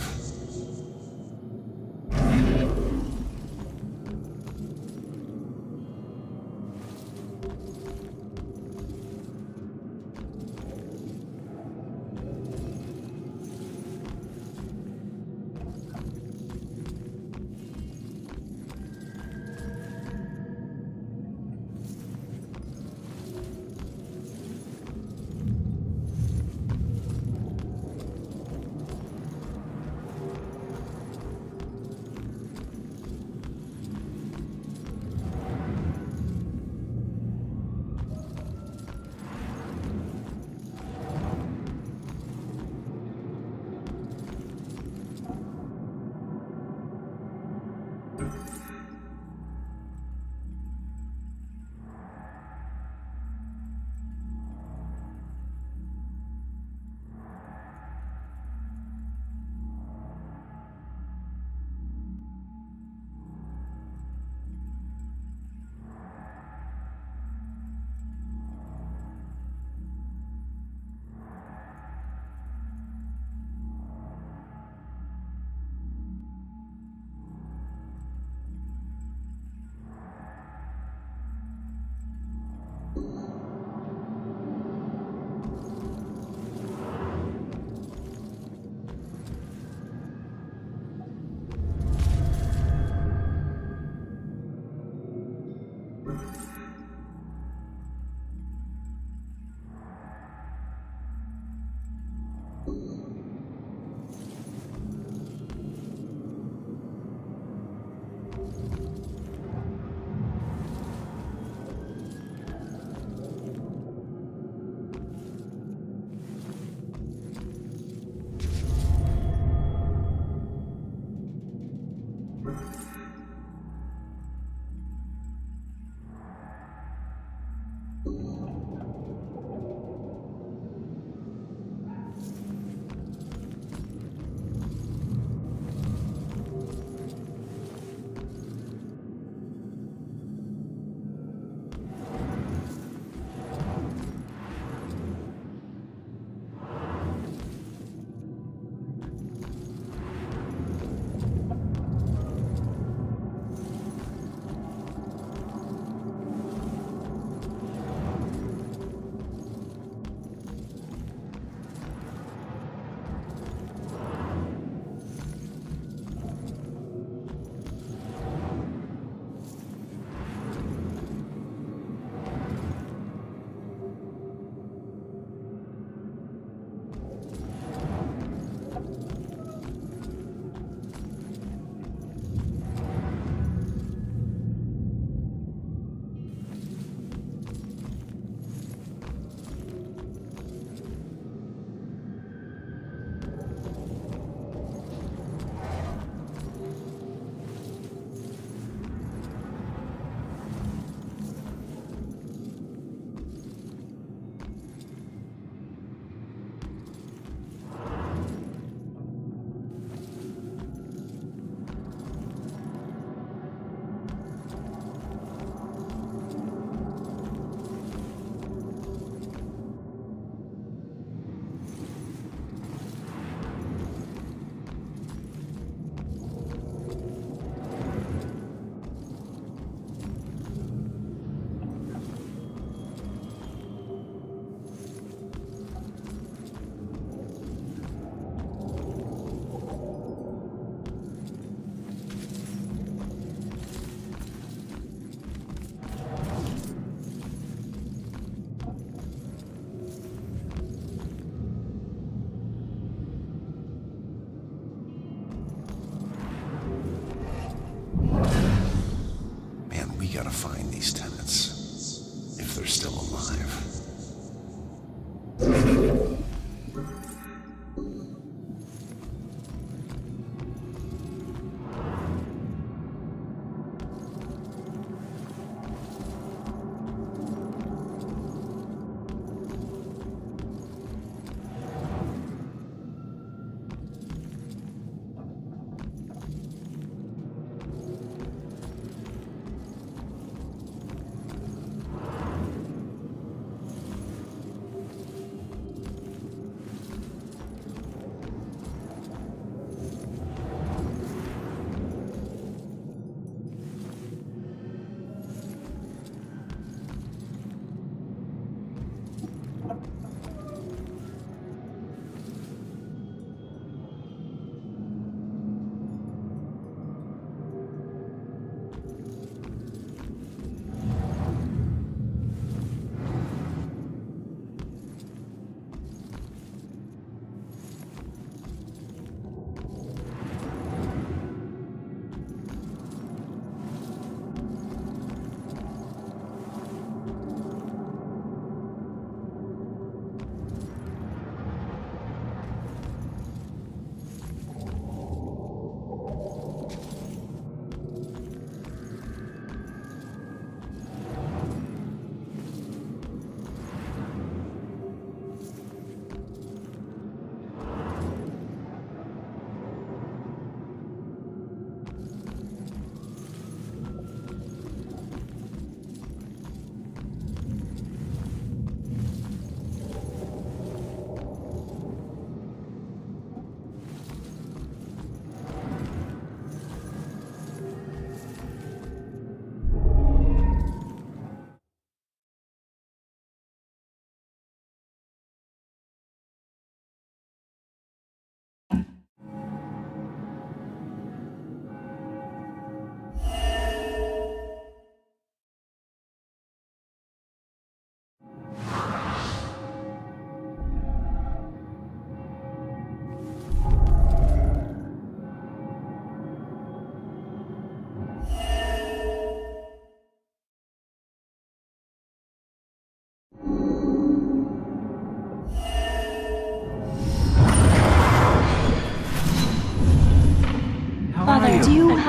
gotta find these tenants, if they're still alive.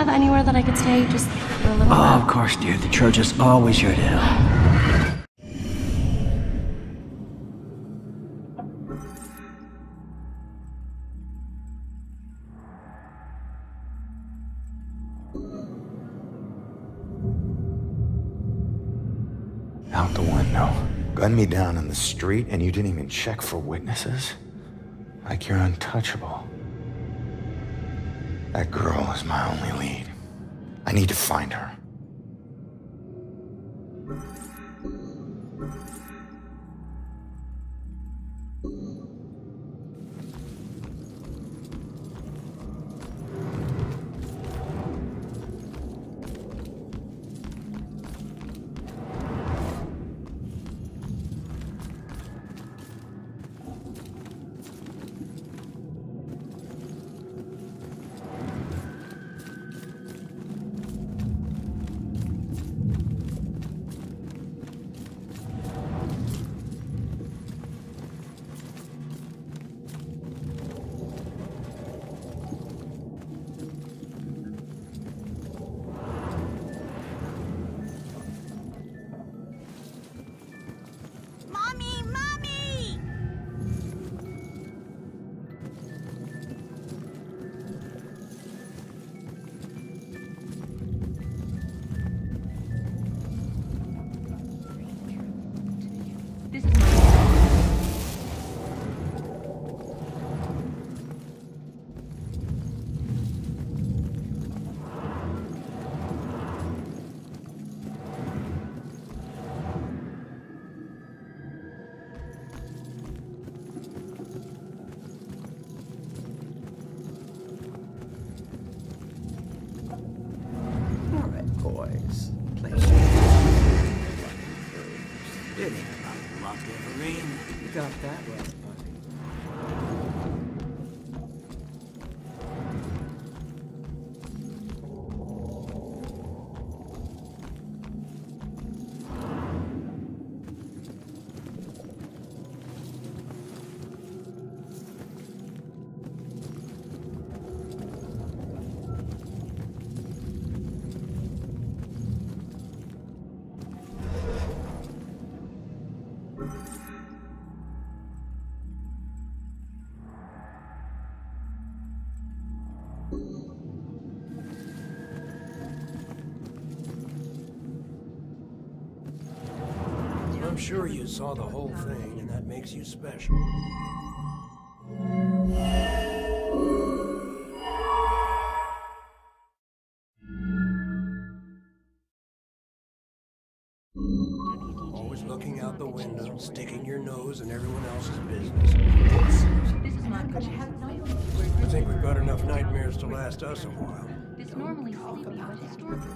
have anywhere that I could stay just for a little Oh, while? of course, dear. The church is always here to help. Out the window. Gun me down in the street and you didn't even check for witnesses? Like you're untouchable. That girl is my only lead. I need to find her. Boys, play some. It ain't about luck, Everine. You got that right, buddy. I'm sure you saw the whole thing, and that makes you special. Always looking out the window, sticking your nose in everyone else's business. I think we've got enough nightmares to last us a while. This normally sleepy, but historical.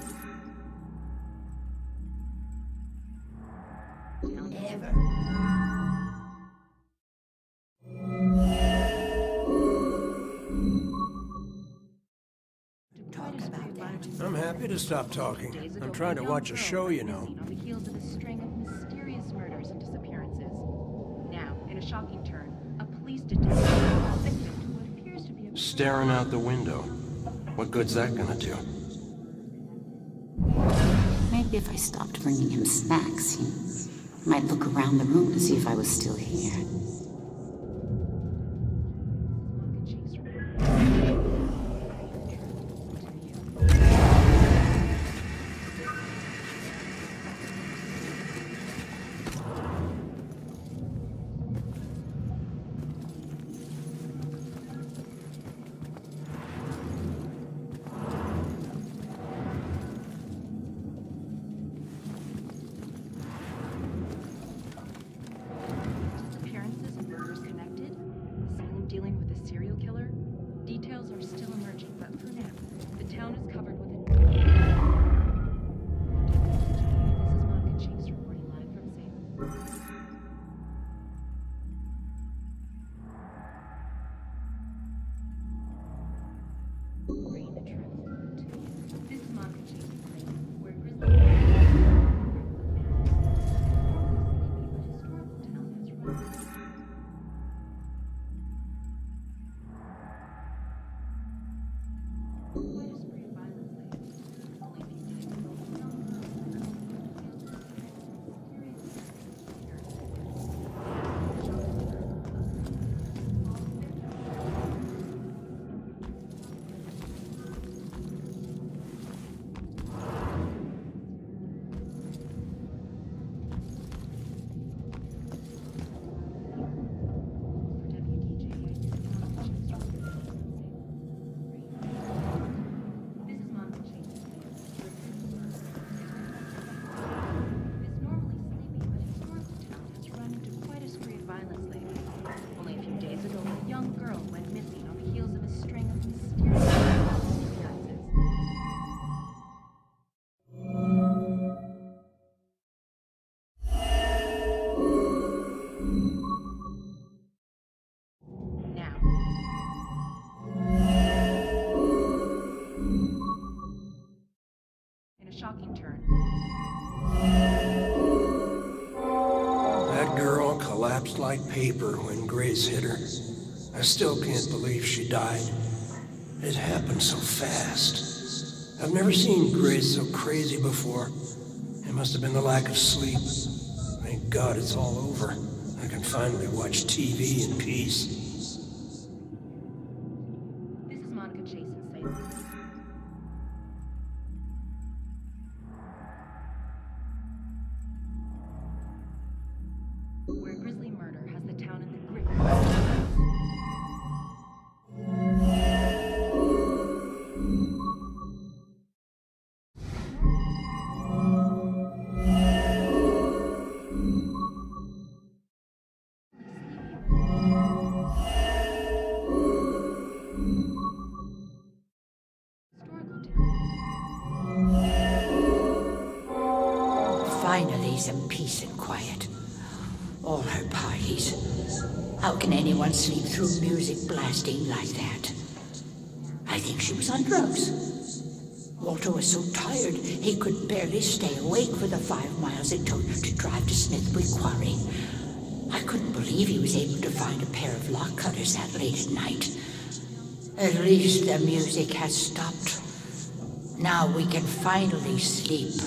I'm happy to stop talking. I'm trying to watch a show, you know. On the heels of a string of mysterious murders and disappearances. Now, in a shocking turn, a police detective fell victim to what appears to be a... Staring out the window. What good's that gonna do? Maybe if I stopped bringing him snacks, he might look around the room to see if I was still here. Appearances shocking turn. That girl collapsed like paper when Grace hit her. I still can't believe she died. It happened so fast. I've never seen Grace so crazy before. It must have been the lack of sleep. Thank God it's all over. I can finally watch TV in peace. This is Monica Chase in Salem. Where a grisly murder has the town in the grip. Finally, some peace and quiet. All her parties. How can anyone sleep through music blasting like that? I think she was on drugs. Walter was so tired he could barely stay awake for the 5 miles it took to drive to Smithwick Quarry. I couldn't believe he was able to find a pair of lock cutters that late at night. At least the music has stopped. Now we can finally sleep.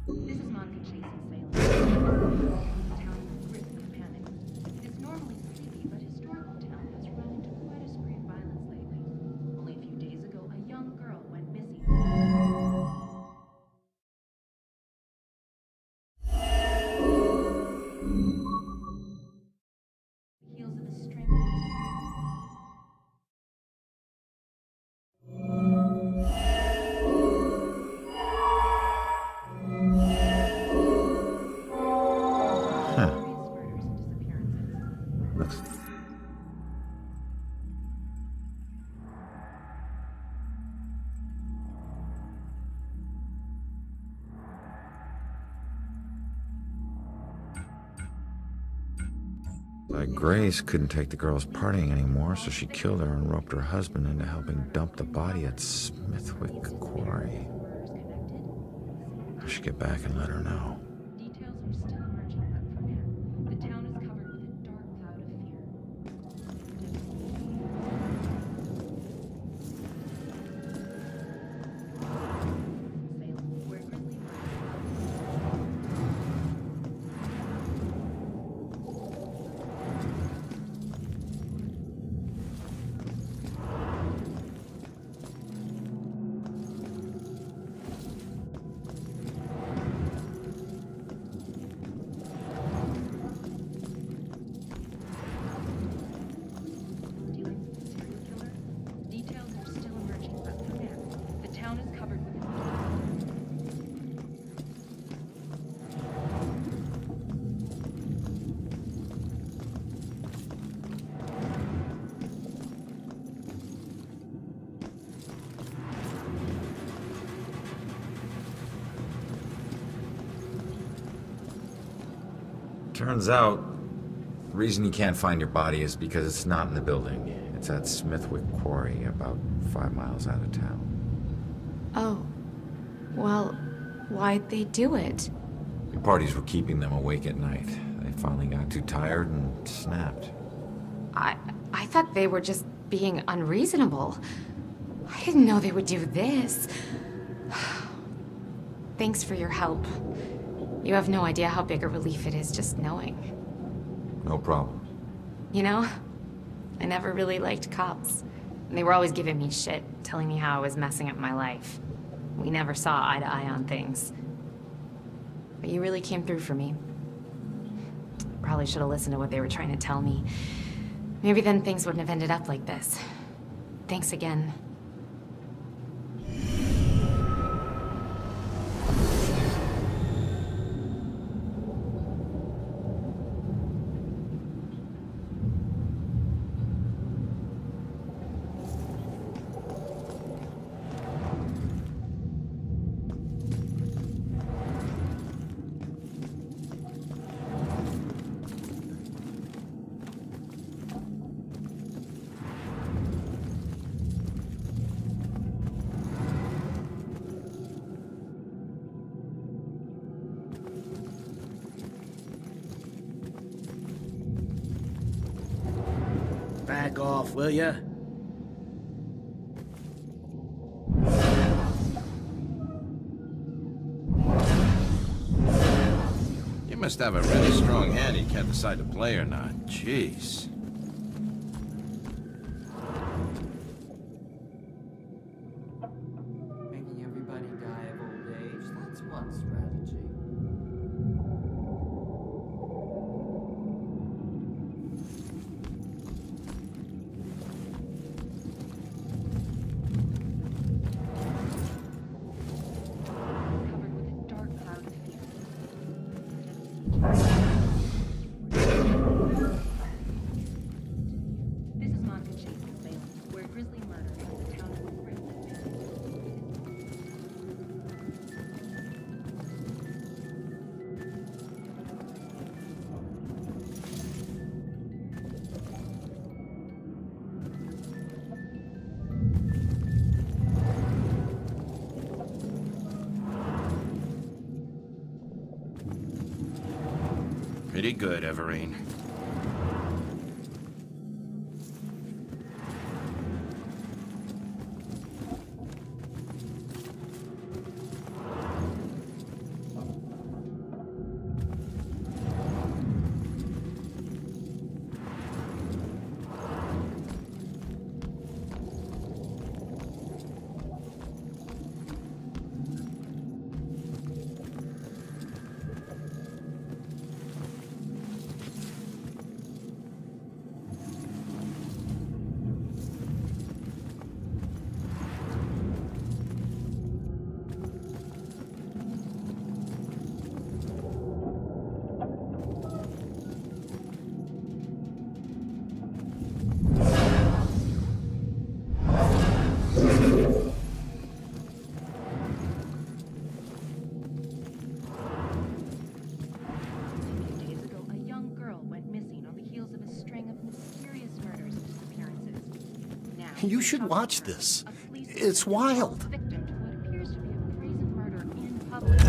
This is Monica Chase in Salem. The town is gripped with panic. It is normally sleepy, but historical town has run into quite a spree of violence lately. Only a few days ago, a young girl went missing. The heels of a string. Like Grace couldn't take the girls partying anymore, so she killed her and roped her husband into helping dump the body at Smithwick Quarry. I should get back and let her know. Details are still emerging, but for now, the town is covered with a dark cloud of fear. Salem, where grisly Details are still emerging, but for now, the town is covered with Turns out, the reason you can't find your body is because it's not in the building. It's at Smithwick Quarry, about 5 miles out of town. Oh. Well, why'd they do it? The parties were keeping them awake at night. They finally got too tired and snapped. I thought they were just being unreasonable. I didn't know they would do this. Thanks for your help. You have no idea how big a relief it is just knowing. No problem. You know, I never really liked cops. And they were always giving me shit, telling me how I was messing up my life. We never saw eye to eye on things. But you really came through for me. Probably should have listened to what they were trying to tell me. Maybe then things wouldn't have ended up like this. Thanks again. Back off, will ya? You must have a really strong hand you can't decide to play or not. Jeez. Making everybody die of old age, that's one strategy. Covered with a dark cloud of fear. This is Monica Chase, Salem, where a grisly murder in the town of Mordered has been. Pretty good, Everine. Days ago, a young girl went missing on the heels of a string of mysterious murders and disappearances. Now, You should watch this. It's wild. victim to what appears to be a brazen murder in public.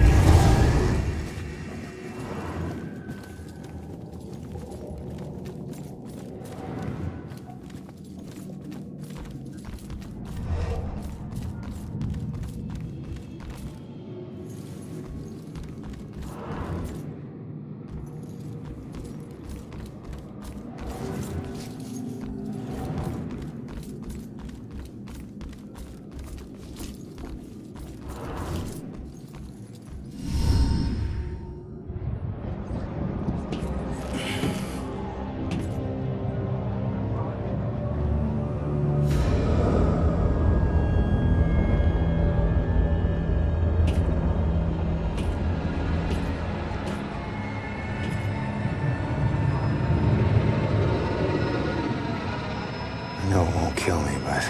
I know it won't kill me, but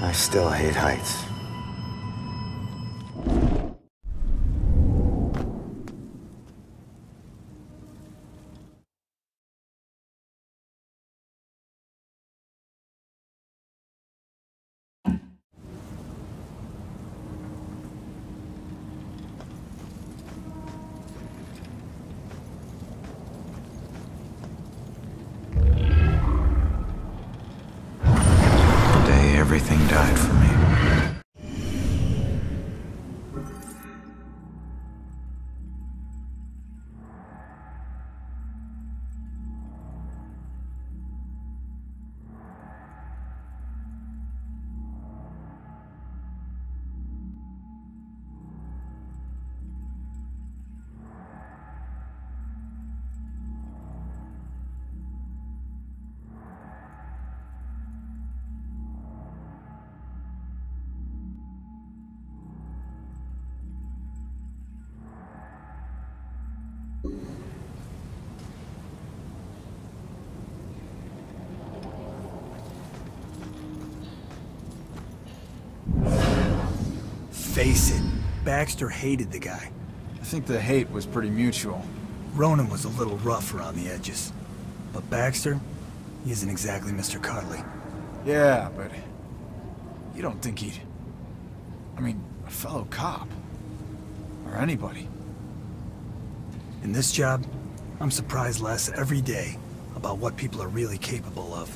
I still hate heights. The day everything died for me. Face it, Baxter hated the guy. I think the hate was pretty mutual. Ronan was a little rough around the edges. But Baxter, he isn't exactly Mr. Cuddly. Yeah, but you don't think he'd... I mean, a fellow cop. Or anybody. In this job, I'm surprised less every day about what people are really capable of.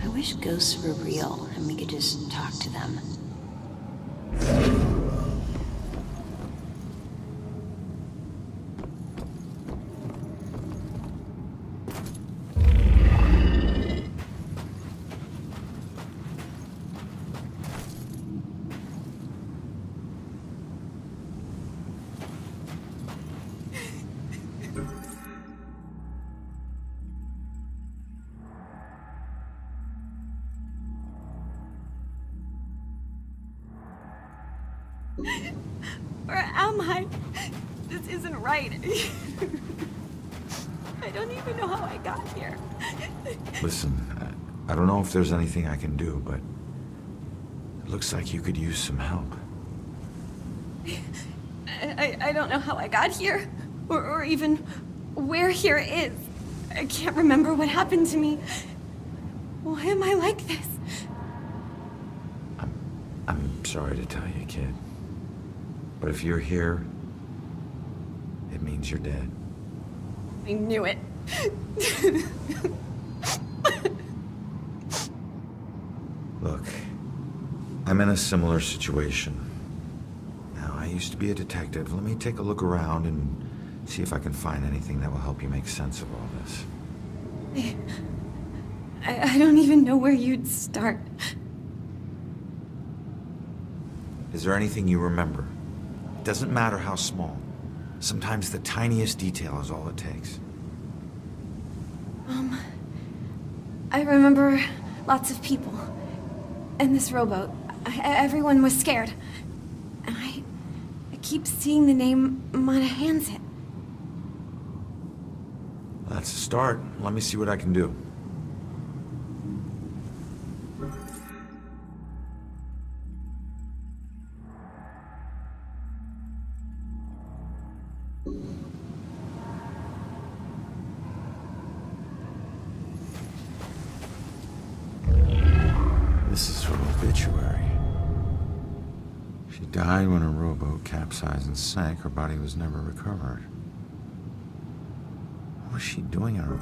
I wish ghosts were real and we could just talk to them. Where am I? This isn't right. I don't even know how I got here. Listen, I don't know if there's anything I can do, but it looks like you could use some help. I don't know how I got here, or even where here is. I can't remember what happened to me. Why am I like this? I'm sorry to tell you, kid. But if you're here, it means you're dead. I knew it. Look, I'm in a similar situation. Now, I used to be a detective. Let me take a look around and see if I can find anything that will help you make sense of all this. I don't even know where you'd start. Is there anything you remember? It doesn't matter how small. Sometimes the tiniest detail is all it takes. I remember lots of people. And this rowboat. Everyone was scared. And I keep seeing the name Monahan's. That's a start. Let me see what I can do. This is her obituary. She died when her rowboat capsized and sank. Her body was never recovered. What was she doing in her...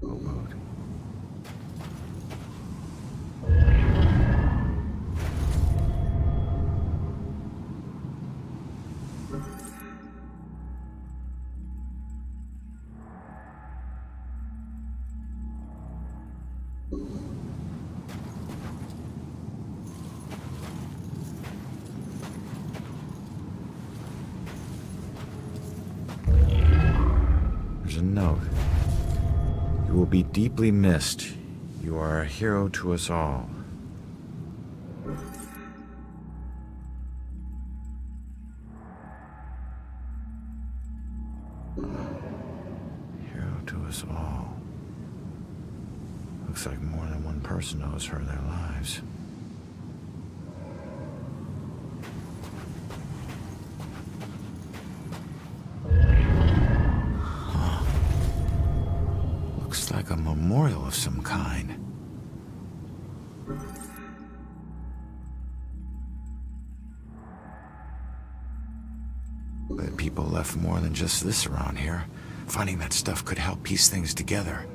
rowboat. There's a note. You will be deeply missed. You are a hero to us all. Hero to us all. Looks like more than one person owes her their lives. Looks like a memorial of some kind. people left more than just this around here. Finding that stuff could help piece things together.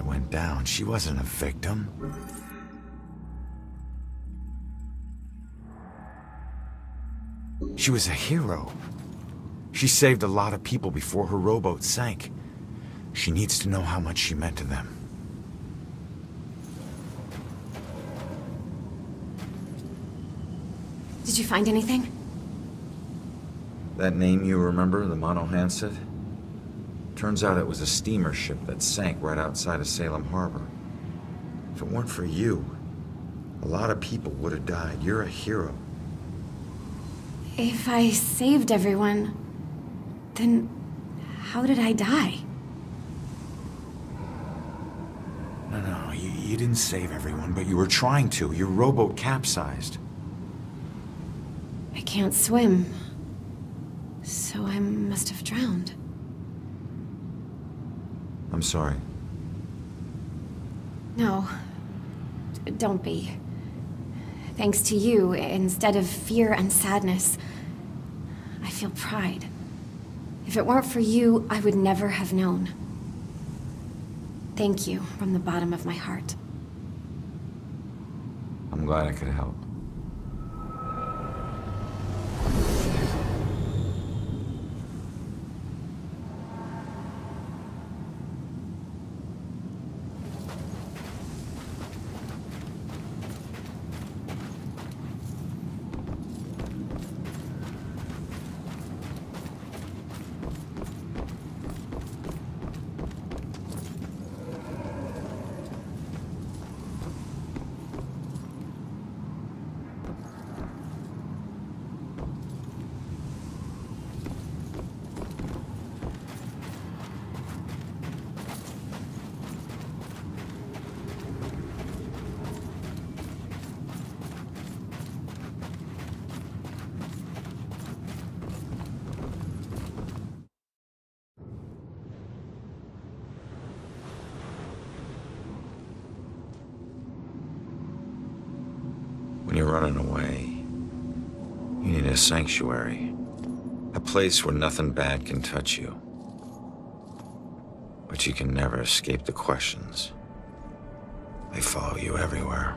Went down. She wasn't a victim. She was a hero. She saved a lot of people before her rowboat sank. She needs to know how much she meant to them. Did you find anything? That name you remember, the Mono Handset? Turns out it was a steamer ship that sank right outside of Salem Harbor. If it weren't for you, a lot of people would have died. You're a hero. If I saved everyone, then how did I die? No, you didn't save everyone, but you were trying to. Your rowboat capsized. I can't swim, so I must have drowned. I'm sorry. No, don't be. Thanks to you, instead of fear and sadness, I feel pride. If it weren't for you, I would never have known. Thank you from the bottom of my heart. I'm glad I could help. you're running away. You need a sanctuary. A place where nothing bad can touch you. But you can never escape the questions. They follow you everywhere.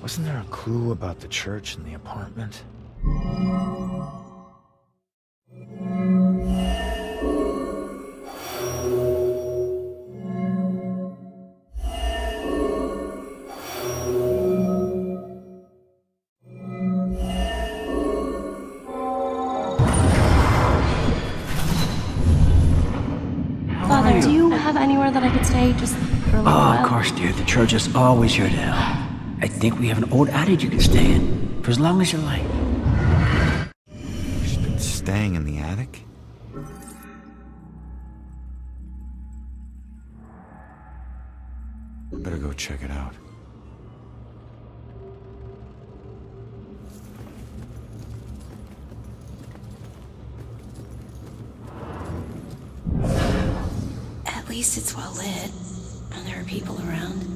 Wasn't there a clue about the church in the apartment? Father, do you have anywhere that I could stay just for a little while? Of course, dear. The church is always here to help. I think we have an old attic you can stay in, for as long as you like. She's been staying in the attic? I better go check it out. At least it's well lit, and there are people around.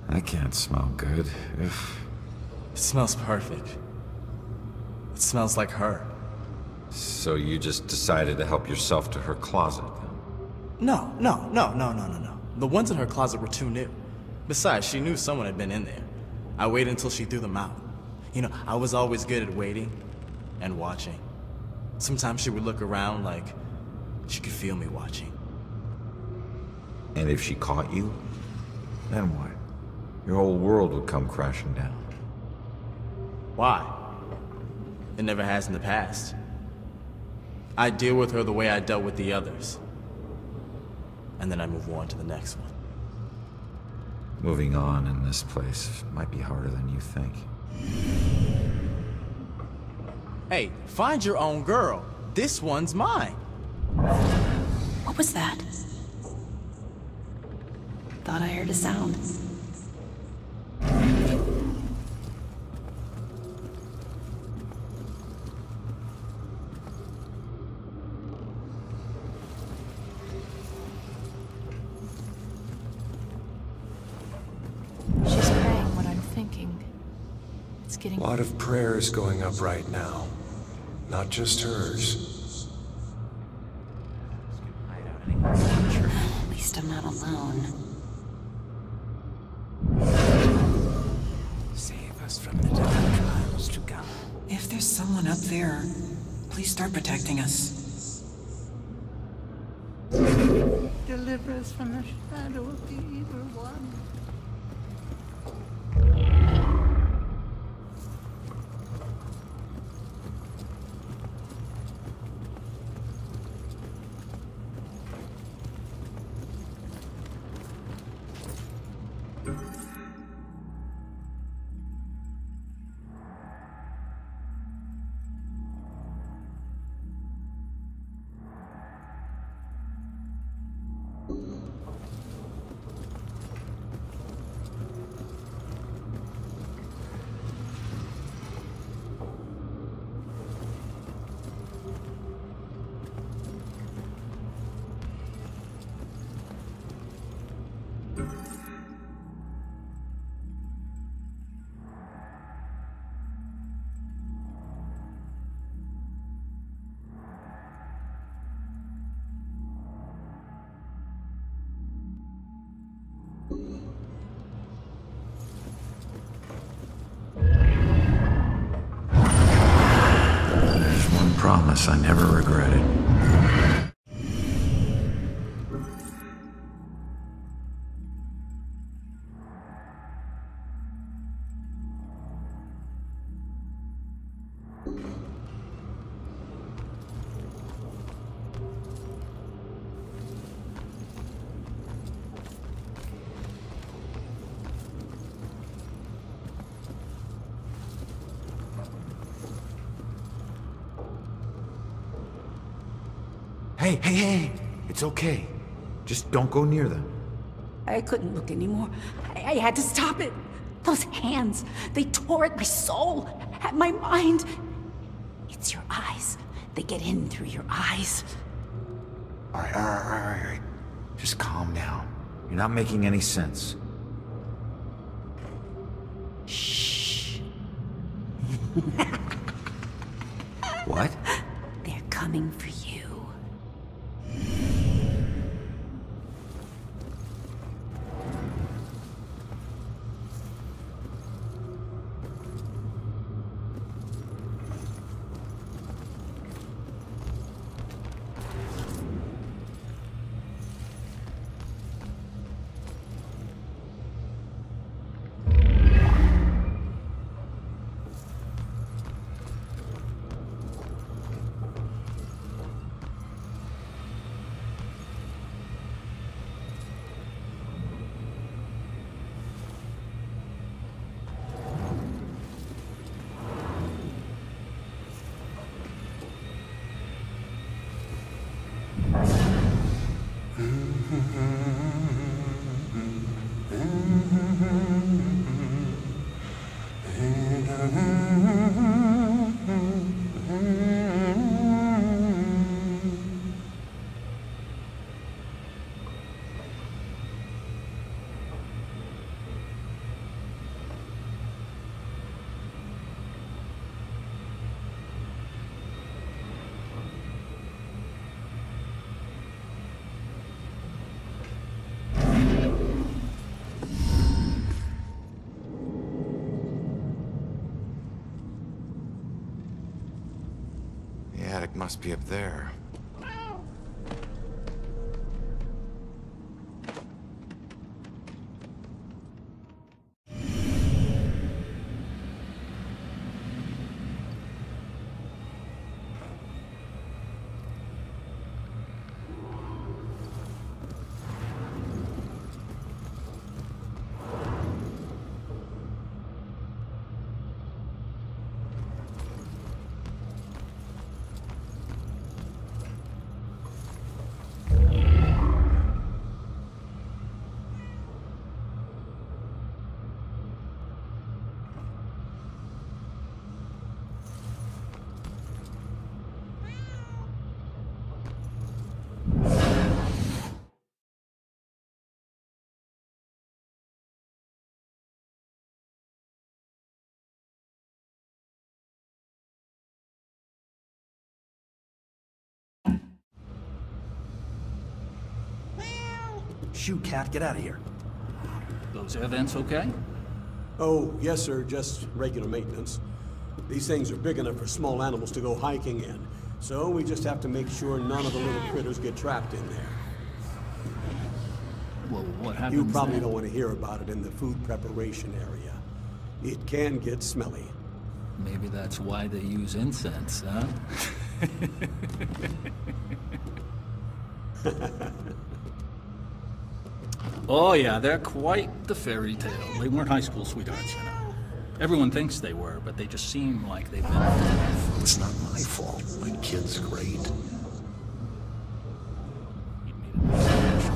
That can't smell good. It smells perfect. It smells like her. So you just decided to help yourself to her closet? No. The ones in her closet were too new. Besides, she knew someone had been in there. I waited until she threw them out. You know, I was always good at waiting and watching. Sometimes she would look around like she could feel me watching. And if she caught you, then what? Your whole world would come crashing down. Why? It never has in the past. I deal with her the way I dealt with the others. And then I move on to the next one. Moving on in this place might be harder than you think. Hey, find your own girl. This one's mine. What was that? Thought I heard a sound. It's getting... A lot of prayers going up right now. Not just hers. At least I'm not alone. Save us from the dark trials to come. If there's someone up there, please start protecting us. Deliver us from the shadow of the evil one. There's one promise I never regretted. Hey, it's okay. Just don't go near them. I couldn't look anymore. I had to stop it. Those hands, they tore at my soul, at my mind. It's your eyes. They get in through your eyes. All right. Just calm down. You're not making any sense. Shh. What? They're coming for you. The attic must be up there. Shoot, Cat, get out of here. Those air vents okay? Oh, yes, sir, just regular maintenance. These things are big enough for small animals to go hiking in, so we just have to make sure none of the little critters get trapped in there. Well, what happens You probably then? don't want to hear about it in the food preparation area. It can get smelly. Maybe that's why they use incense, huh? Oh yeah, they're quite the fairy tale. They weren't high school sweethearts, you know. Everyone thinks they were, but they just seem like they've been... It's not my fault. My kid's great.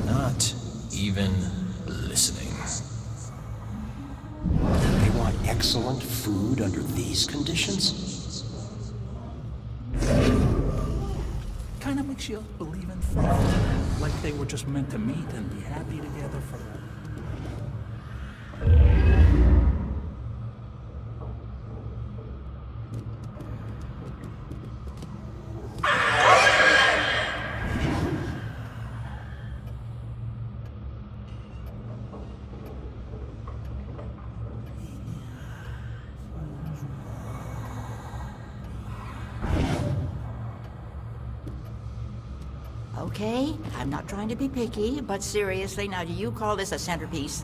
Not even listening. They want excellent food under these conditions? Kind of makes you believe in fate. Like they were just meant to meet and be happy together forever. Okay, I'm not trying to be picky, but seriously, now do you call this a centerpiece?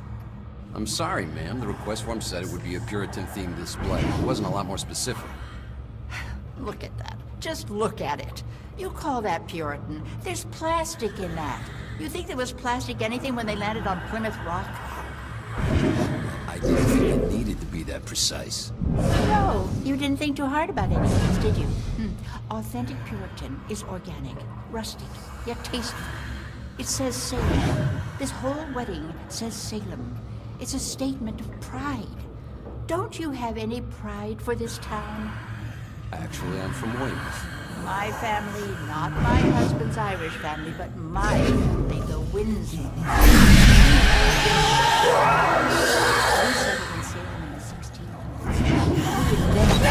I'm sorry, ma'am. The request form said it would be a Puritan-themed display. It wasn't a lot more specific. Look at that. Just look at it. You call that Puritan? There's plastic in that. You think there was plastic anything when they landed on Plymouth Rock? I didn't think it needed to be that precise. No, you didn't think too hard about any of this, did you? Authentic Puritan is organic, rustic, yet tasteful. It says Salem. This whole wedding says Salem. It's a statement of pride. Don't you have any pride for this town? Actually, I'm from Weymouth. My family, not my husband's Irish family, but my family, the Windsor. We settled in Salem in the 1600s. We invented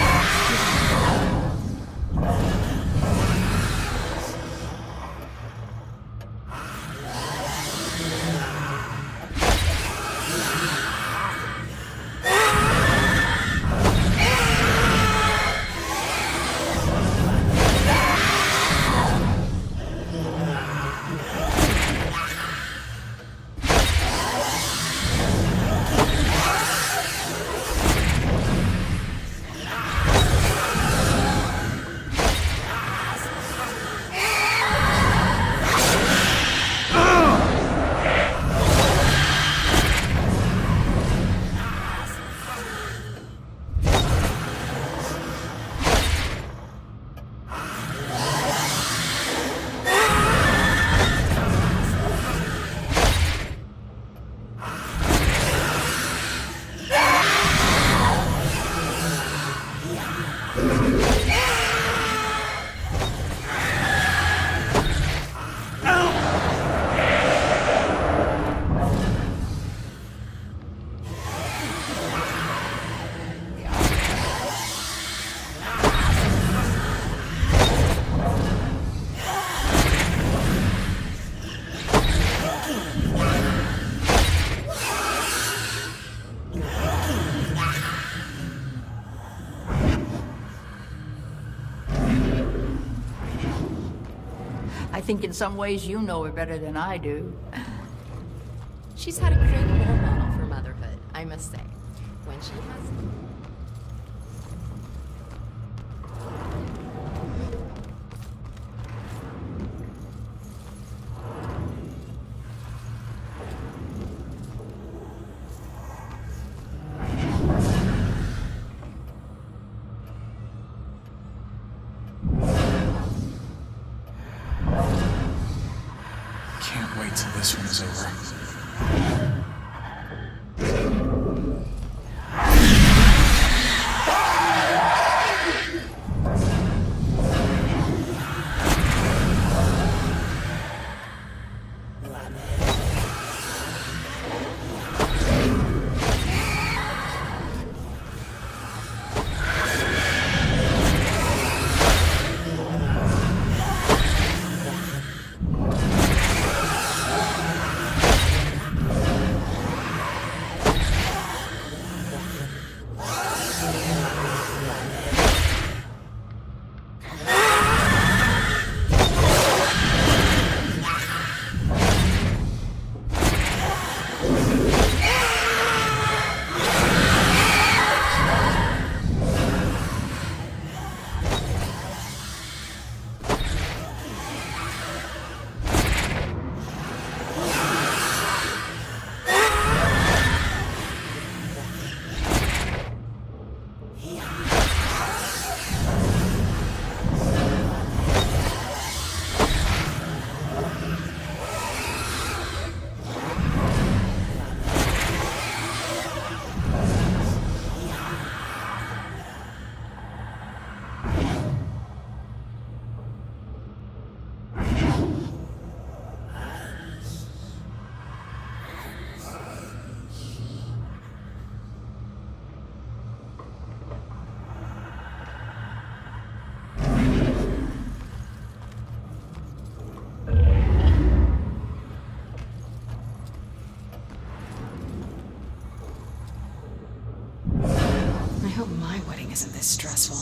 I think in some ways you know her better than I do. She's had a great role model for motherhood, I must say. When she has... Can't wait till this one is over. hope my wedding isn't this stressful.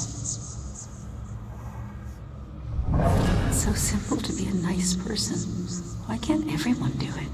It's so simple to be a nice person. Why can't everyone do it?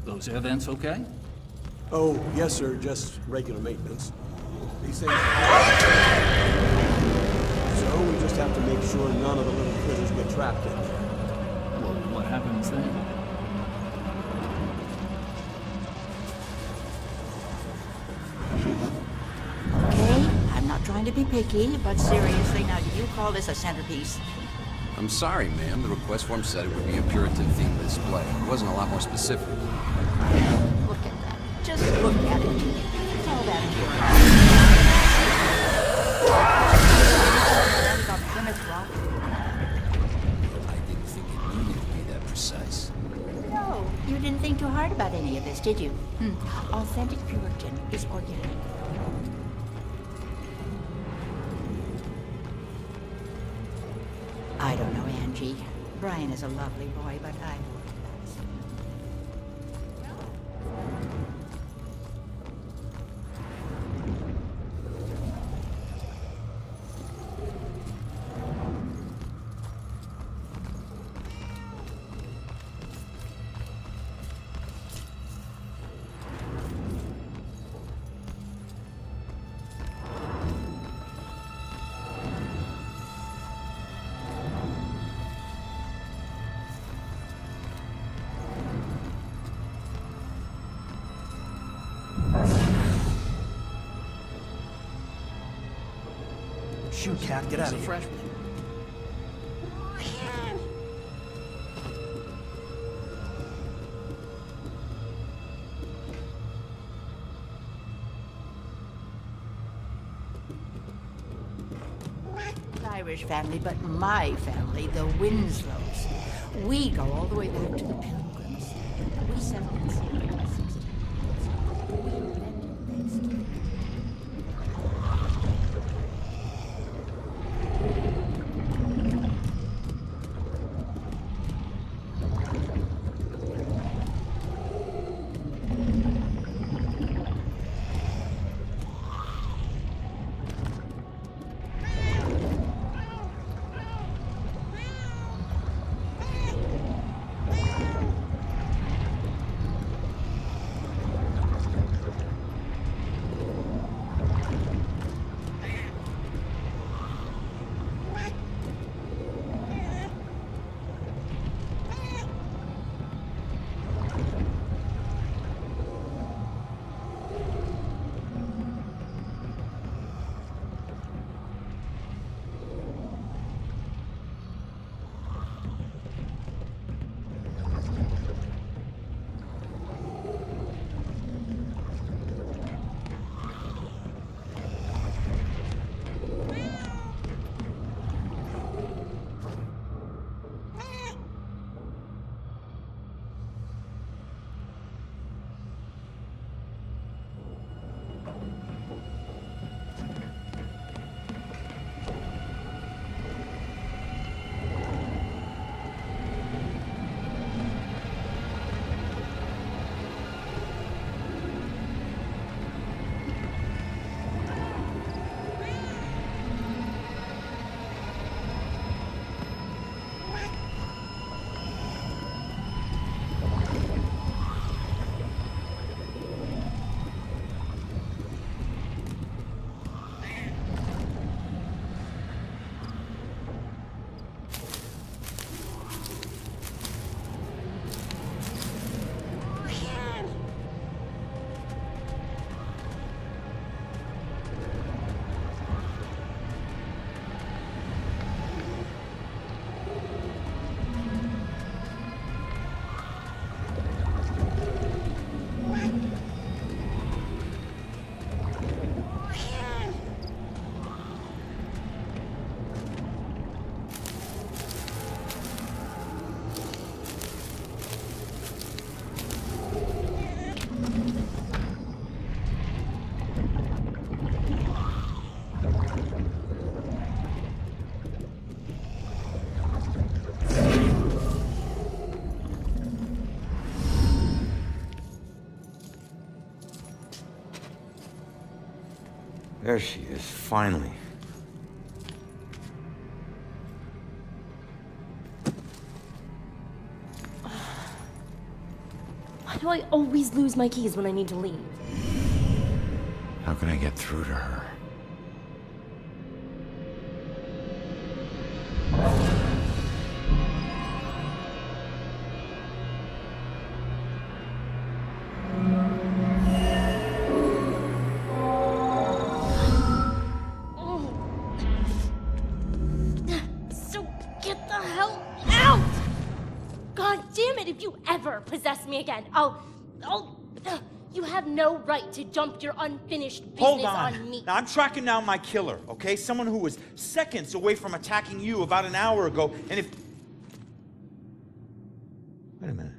Those air vents okay? Oh, yes, sir. Just regular maintenance. These things... So we just have to make sure none of the little critters get trapped in there. Well, what happens then? Okay, I'm not trying to be picky, but seriously, now do you call this a centerpiece? I'm sorry, ma'am. The request form said it would be a Puritan-themed display. It wasn't a lot more specific. Look at that. Just look at it. Tell that to your I didn't think it needed to be that precise. No, you didn't think too hard about any of this, did you? Authentic Puritan is organic. I don't know, Angie. Brian is a lovely boy, but I... Shoot, Cat, get out of here. Freshman. Irish family, but my family, the Winslows. We go all the way back to the Pilgrims. We settled in Seattle in the 60s. We invented Thanksgiving. There she is, finally. Why do I always lose my keys when I need to leave? How can I get through to her? Possess me again. You have no right to dump your unfinished business Hold on. on me. Now, I'm tracking down my killer, okay? Someone who was seconds away from attacking you about an hour ago, and if... Wait a minute.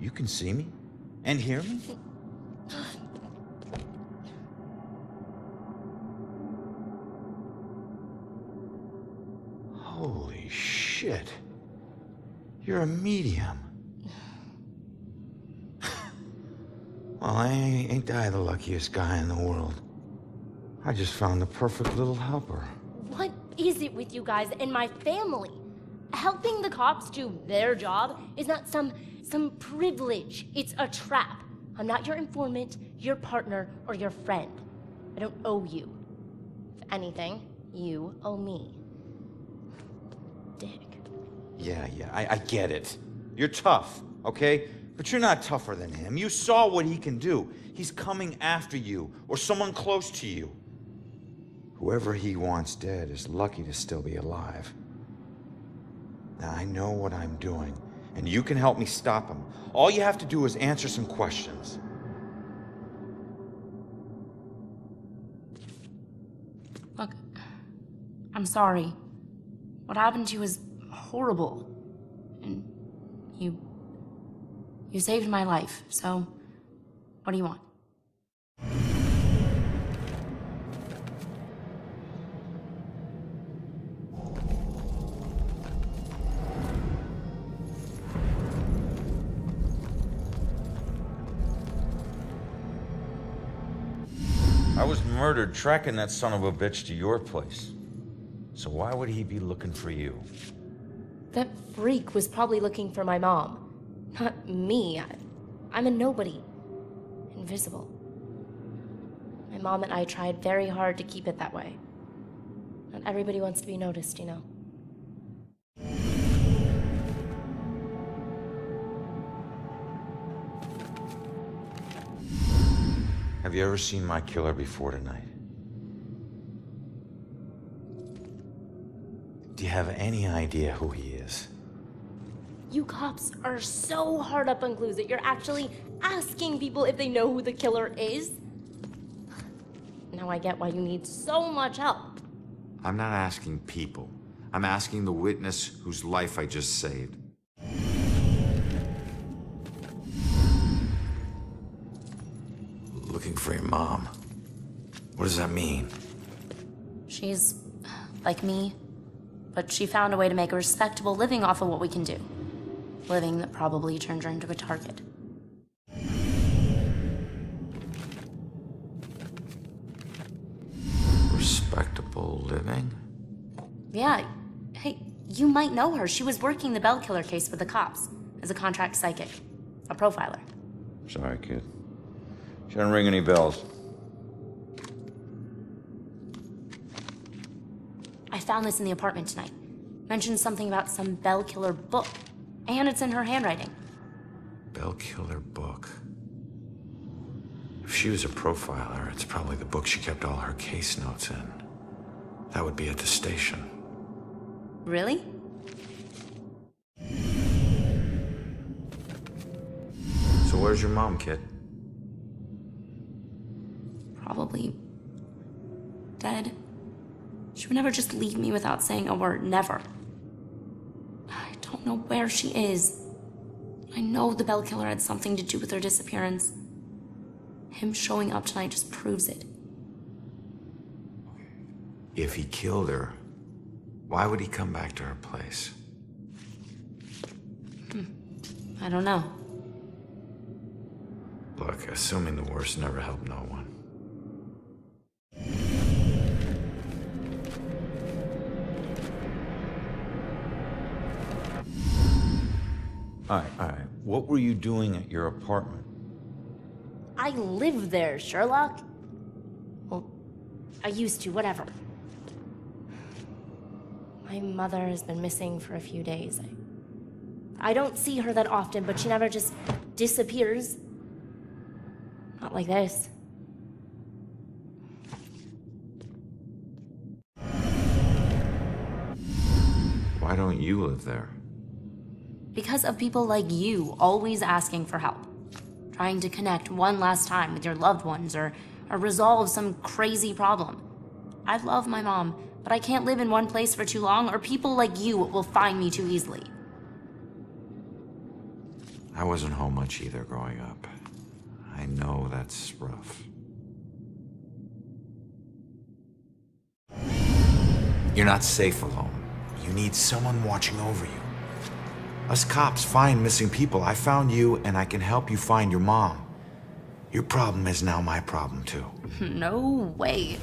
You can see me? And hear me? Holy shit. You're a medium. Well, ain't I the luckiest guy in the world? I just found the perfect little helper. What is it with you guys and my family? Helping the cops do their job is not some privilege. It's a trap. I'm not your informant, your partner, or your friend. I don't owe you. If anything, you owe me. Dick. Yeah, I get it. You're tough, okay? But you're not tougher than him. You saw what he can do. He's coming after you, or someone close to you. Whoever he wants dead is lucky to still be alive. Now, I know what I'm doing, and you can help me stop him. All you have to do is answer some questions. Look, I'm sorry. What happened to you is horrible. And you saved my life, so what do you want? I was murdered tracking that son of a bitch to your place. So why would he be looking for you? That freak was probably looking for my mom. Not me. I'm a nobody. Invisible. My mom and I tried very hard to keep it that way. Not everybody wants to be noticed, you know. Have you ever seen my killer before tonight? Do you have any idea who he is? You cops are so hard up on clues that you're actually asking people if they know who the killer is. Now I get why you need so much help. I'm not asking people. I'm asking the witness whose life I just saved. Looking for your mom. What does that mean? She's like me, but she found a way to make a respectable living off of what we can do. Living that probably turned her into a target. Respectable living? Yeah. Hey, you might know her. She was working the Bell Killer case with the cops as a contract psychic, a profiler. Sorry, kid. She doesn't ring any bells. I found this in the apartment tonight. Mentioned something about some Bell Killer book. And it's in her handwriting. Bell Killer book. If she was a profiler, it's probably the book she kept all her case notes in. That would be at the station. Really? So where's your mom, kid? Probably dead. She would never just leave me without saying a word. Never. I don't know where she is. I know the Bell Killer had something to do with her disappearance. Him showing up tonight just proves it. If he killed her, why would he come back to her place? I don't know. Look, assuming the worst never helped no one. All right. What were you doing at your apartment? I live there, Sherlock. Well, I used to, whatever. My mother has been missing for a few days. I don't see her that often, but she never just disappears. Not like this. Why don't you live there? Because of people like you always asking for help. Trying to connect one last time with your loved ones or resolve some crazy problem. I love my mom, but I can't live in one place for too long or people like you will find me too easily. I wasn't home much either growing up. I know that's rough. You're not safe alone. You need someone watching over you. Us cops find missing people. I found you, and I can help you find your mom. Your problem is now my problem, too. No way.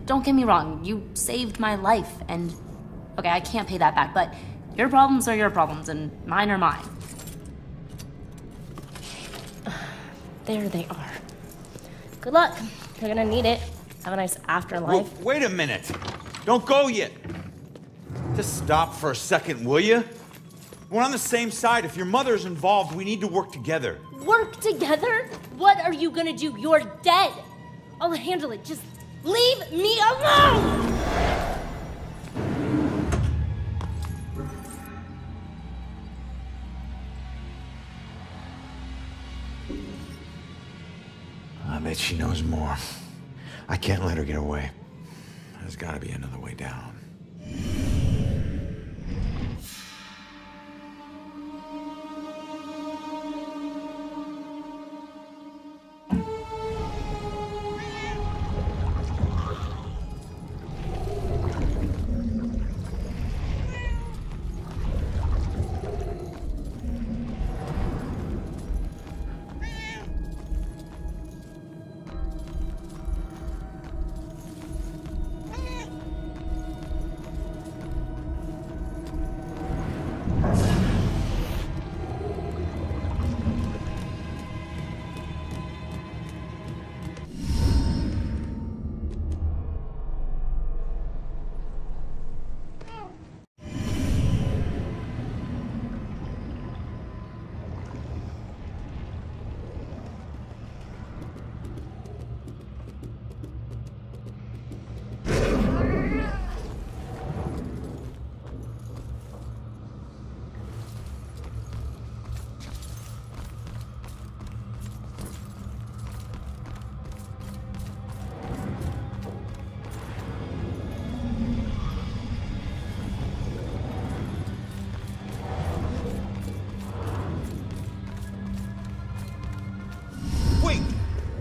Don't get me wrong, you saved my life, and... Okay, I can't pay that back, but your problems are your problems, and mine are mine. There they are. Good luck. You're gonna need it. Have a nice afterlife. Wait a minute. Don't go yet. Just stop for a second, will you? We're on the same side. If your mother's involved, we need to work together. Work together? What are you gonna do? You're dead. I'll handle it. Just leave me alone! I bet she knows more. I can't let her get away. There's gotta be another way down.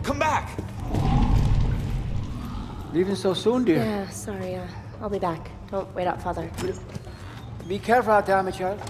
Come back! Leaving so soon, dear? Yeah, sorry. I'll be back. Don't wait up, Father. Be careful out there, my child.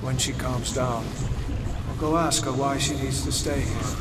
When she calms down, I'll go ask her why she needs to stay here.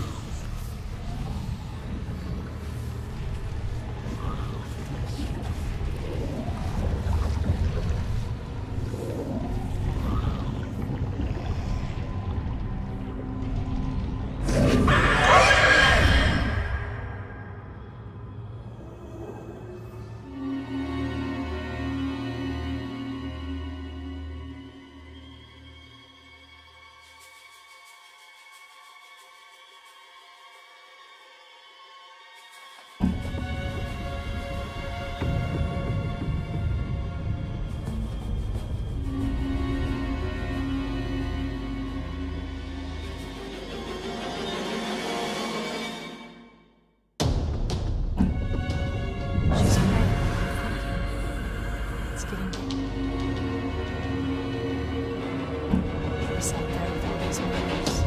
we sat there with all these murders.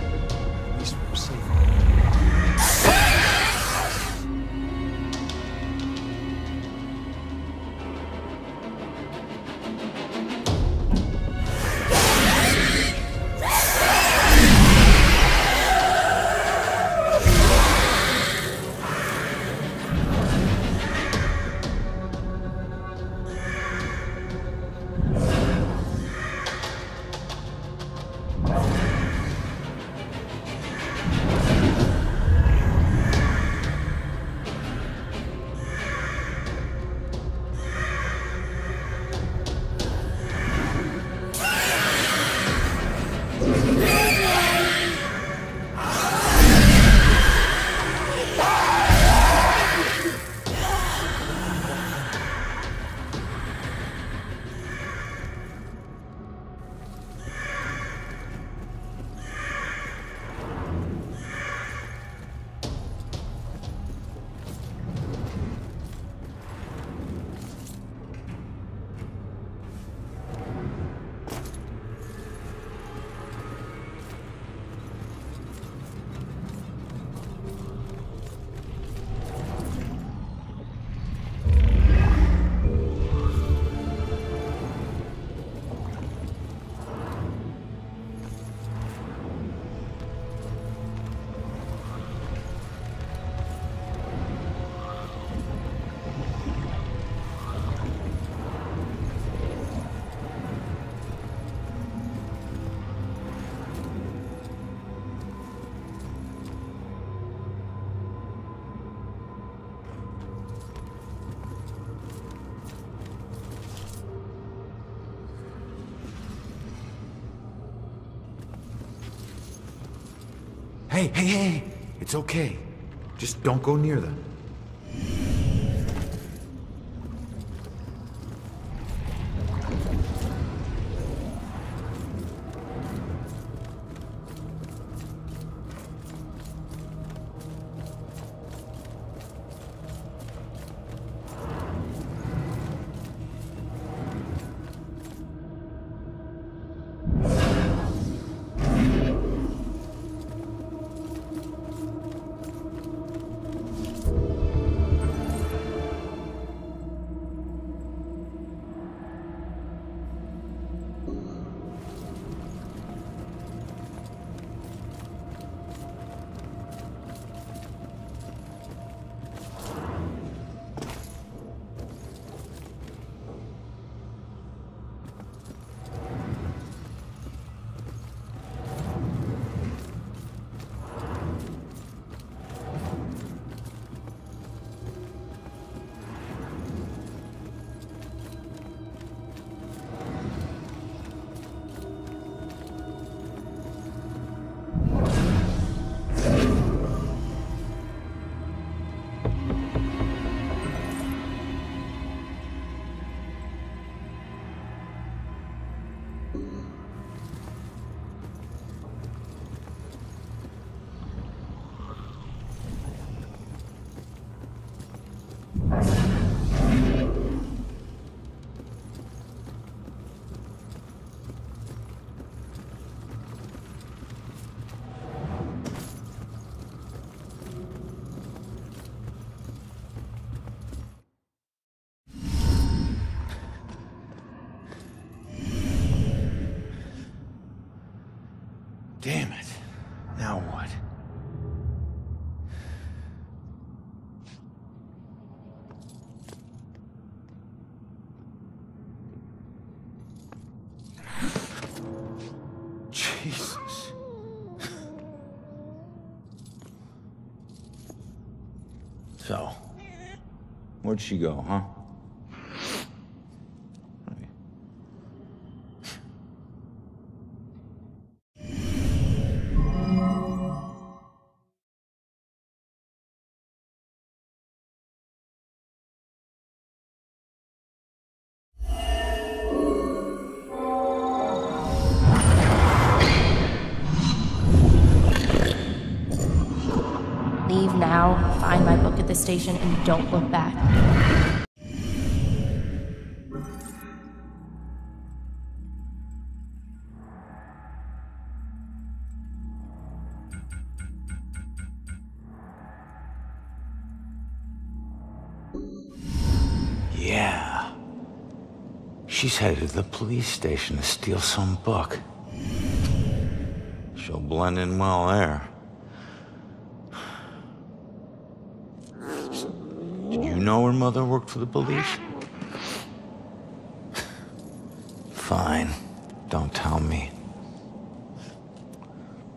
At least we're safe. Hey, it's okay. Just don't go near them. Damn it. Now what? Jesus. So, where'd she go, huh? Leave now, find my book at the station, and don't look back. She's headed to the police station to steal some book. She'll blend in well there. Did you know her mother worked for the police? Fine. Don't tell me.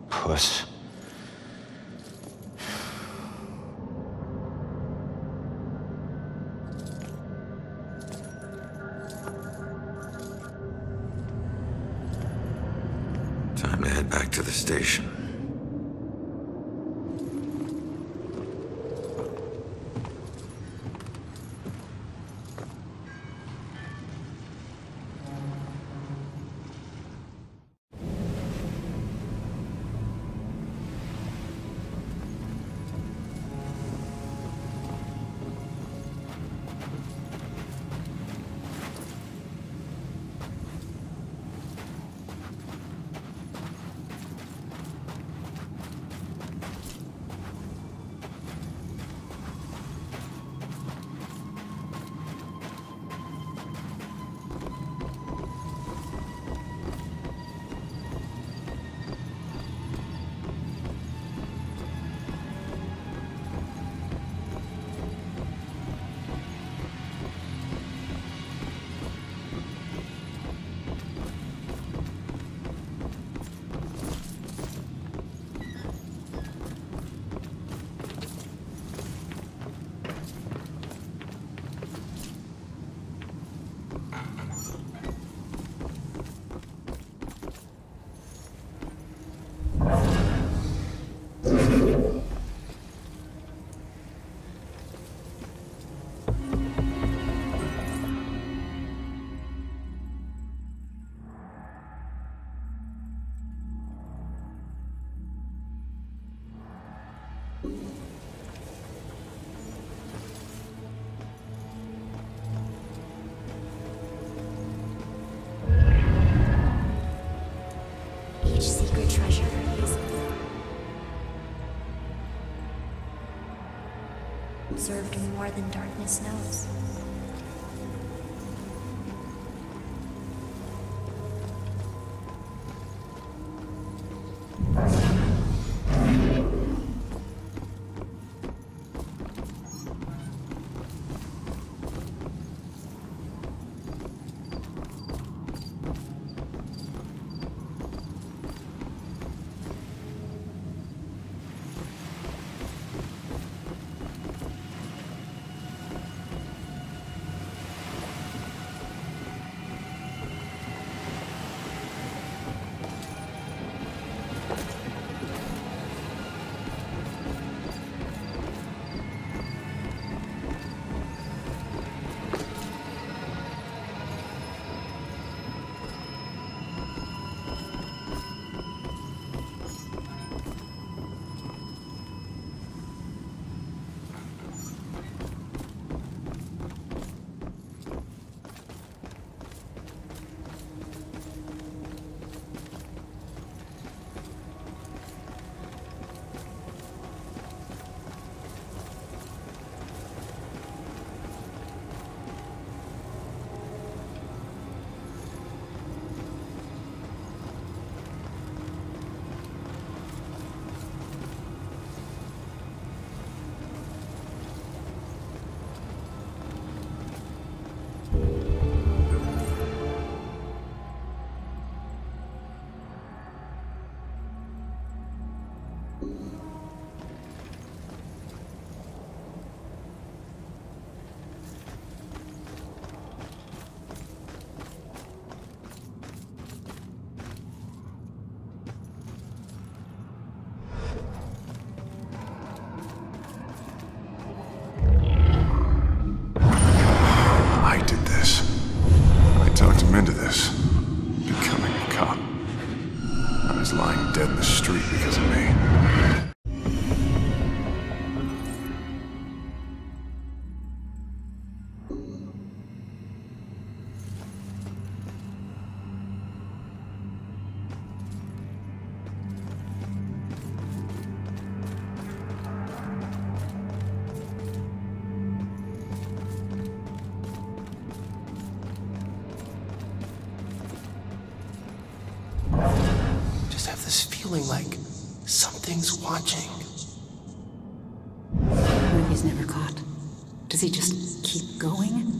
Puss. Time to head back to the station. Each secret treasure is observed more than darkness knows. have this feeling like something's watching. What if he's never caught? Does he just keep going?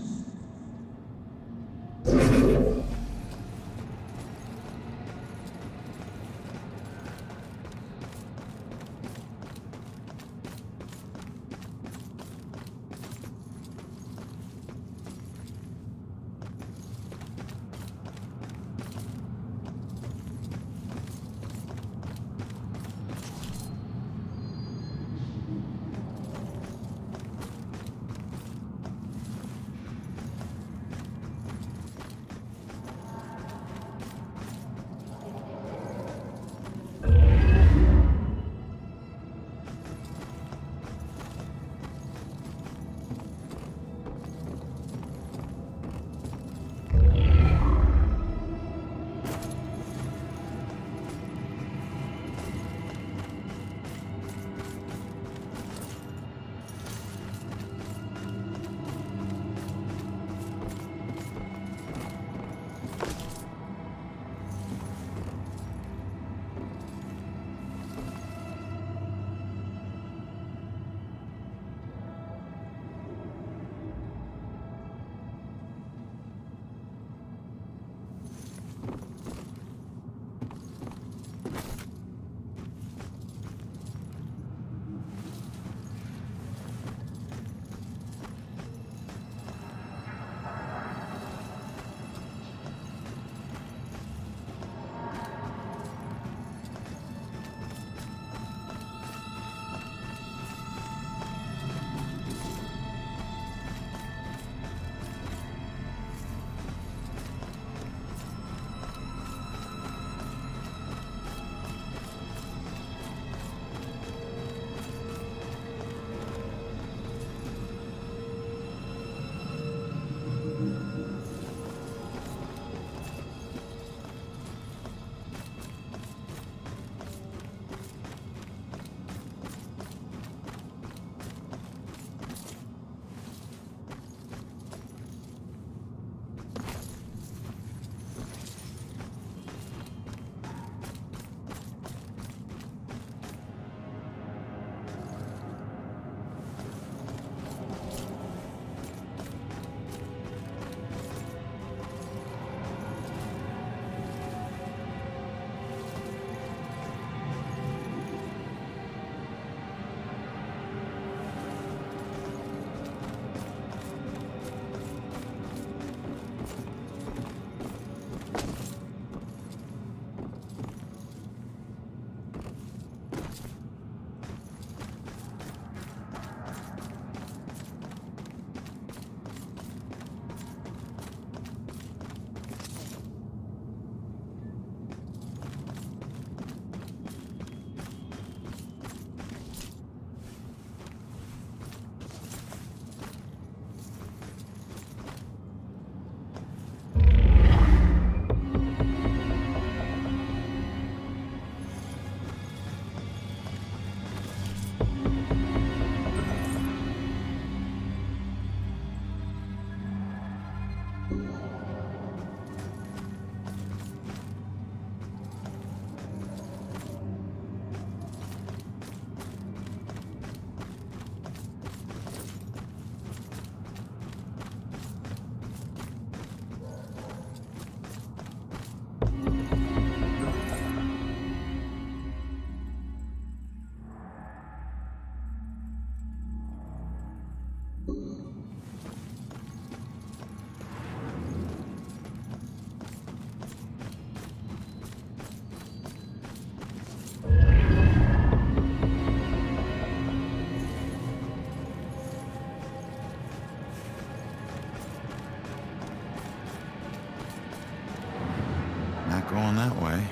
Not going that way.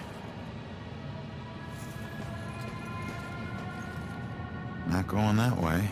Not going that way.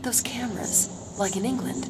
those cameras, like in England.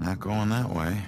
Not going that way.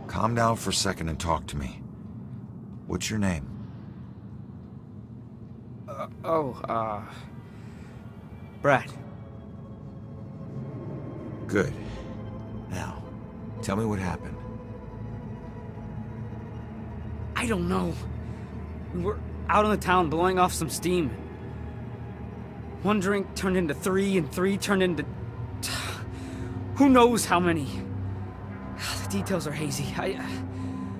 Calm down for a second and talk to me. What's your name? Brad. Good. Now, tell me what happened. I don't know. We were out in the town blowing off some steam. One drink turned into 3, and 3 turned into... who knows how many. details are hazy.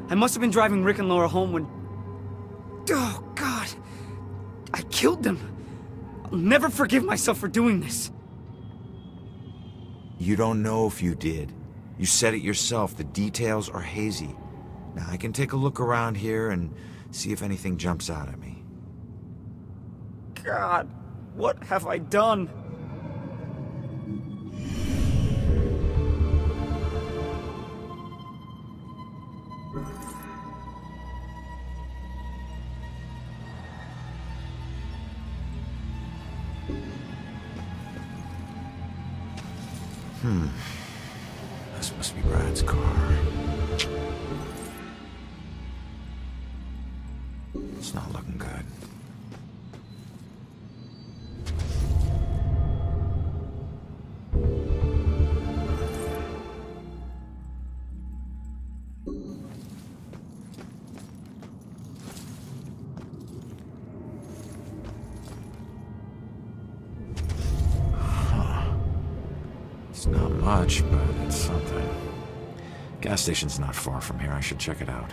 I must have been driving Rick and Laura home when... Oh, God. I killed them. I'll never forgive myself for doing this. You don't know if you did. You said it yourself. The details are hazy. Now, I can take a look around here and see if anything jumps out at me. God, what have I done? This must be Brad's car. It's not looking good. It's not much, but it's something. Gas station's not far from here. I should check it out.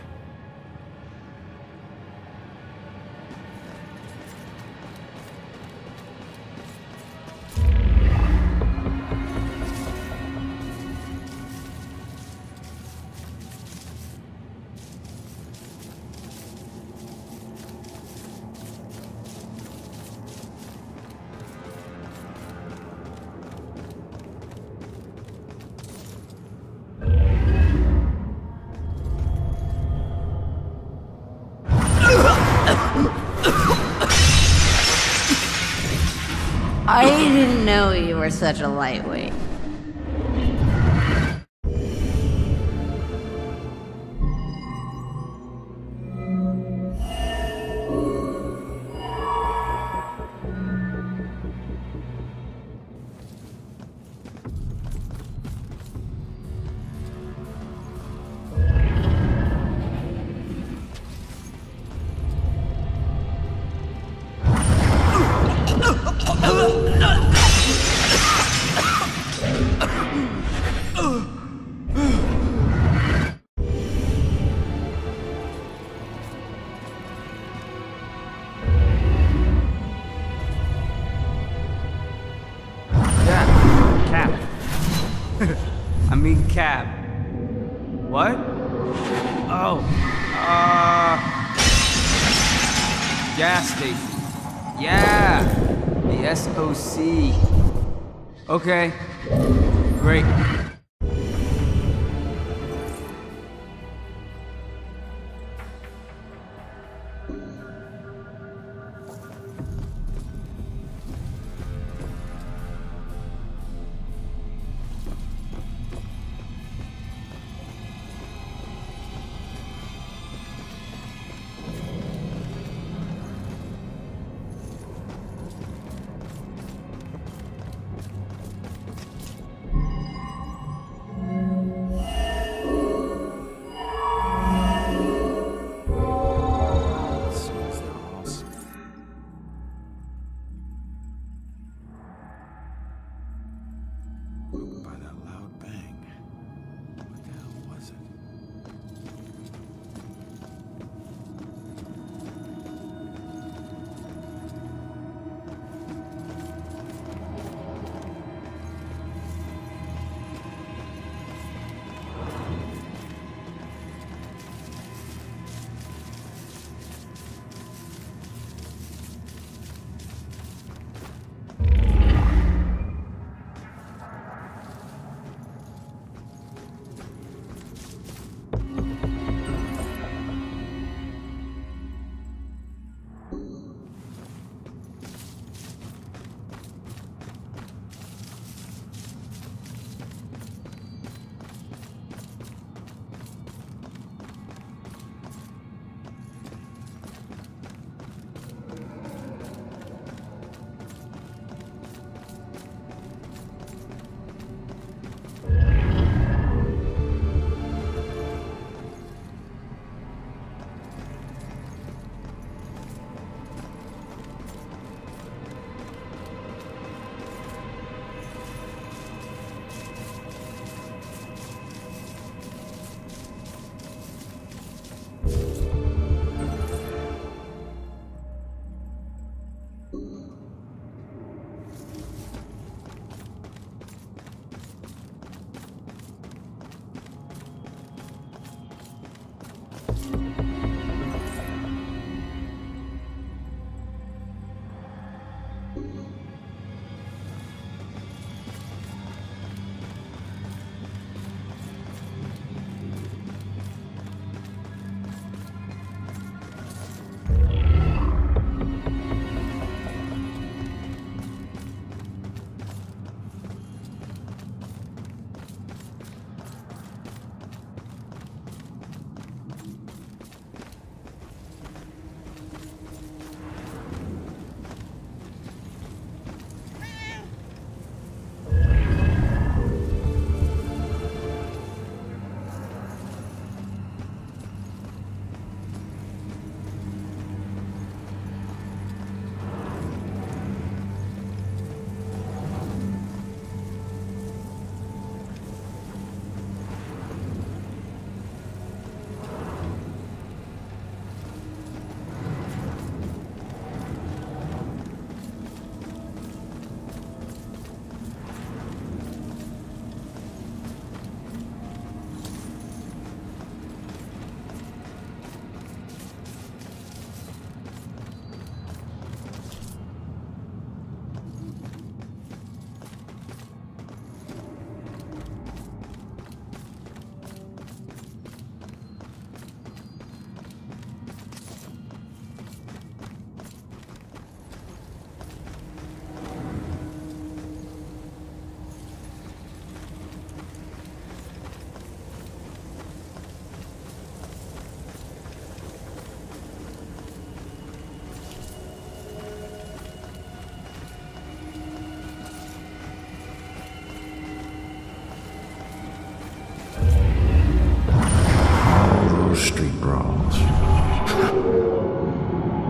I didn't know you were such a lightweight. Cab. What? Oh. Gas station. Yeah! The SOC. Okay. Great.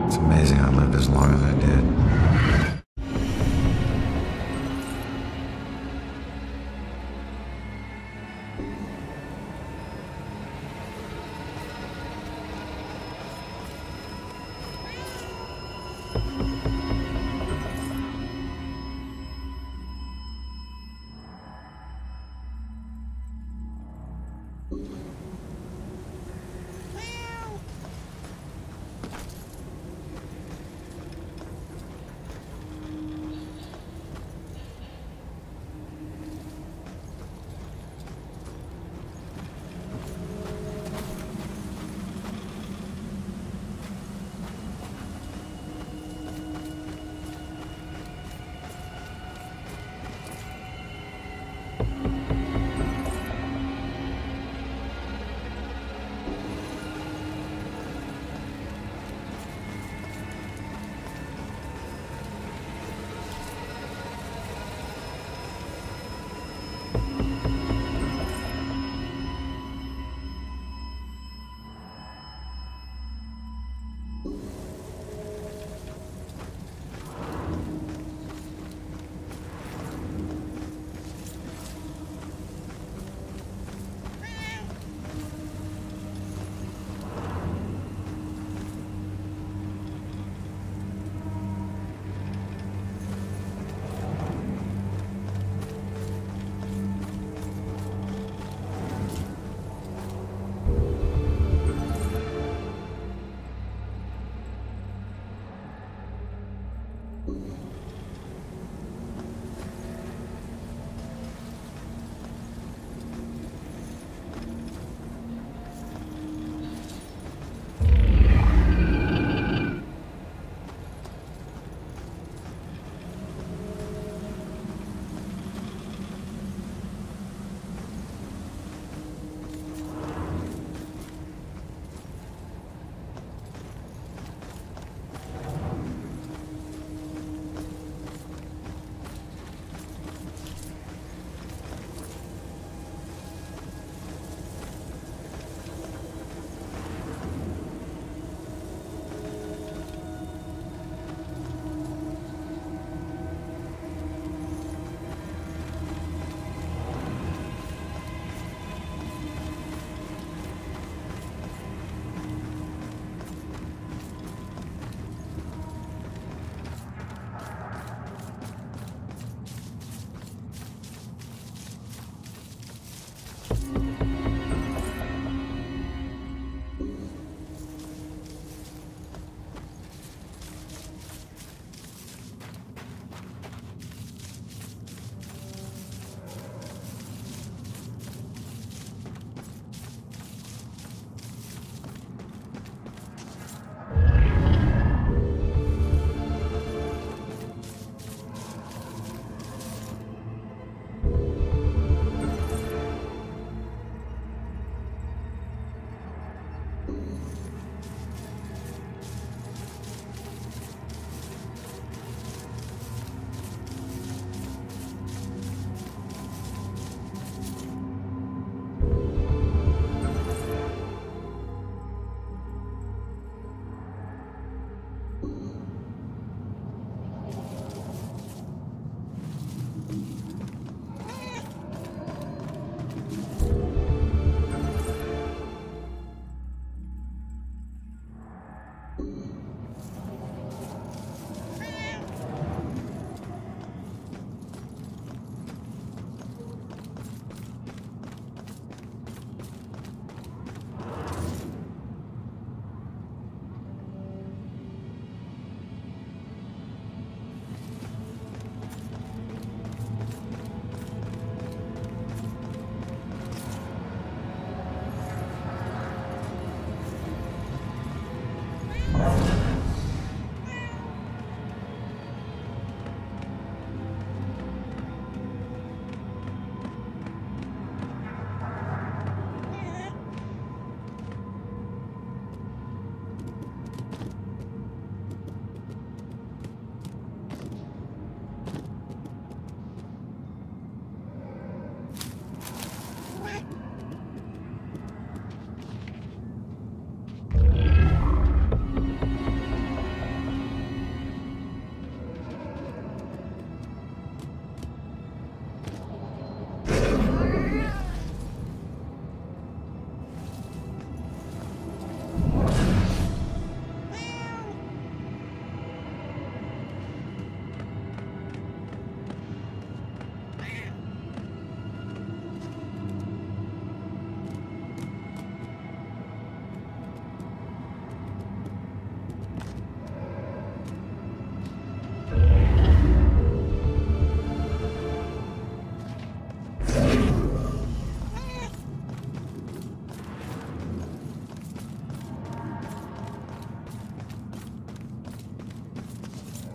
It's amazing I lived as long as I did.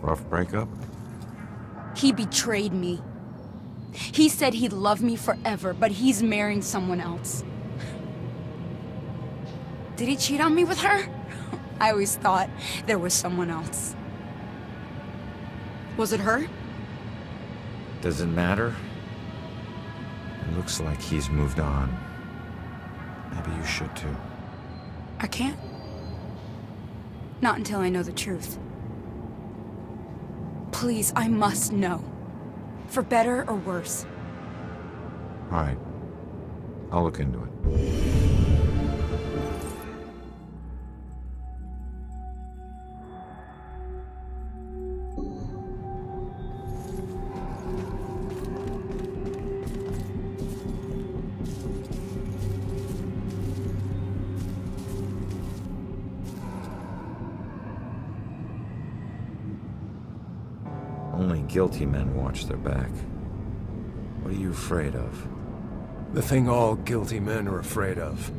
Rough breakup? He betrayed me. He said he'd love me forever, but he's marrying someone else. Did he cheat on me with her? I always thought there was someone else. Was it her? Does it matter? It looks like he's moved on. Maybe you should too. I can't. Not until I know the truth. Please, I must know. For better or worse. All right. I'll look into it. Only guilty men watch their back. What are you afraid of? The thing all guilty men are afraid of.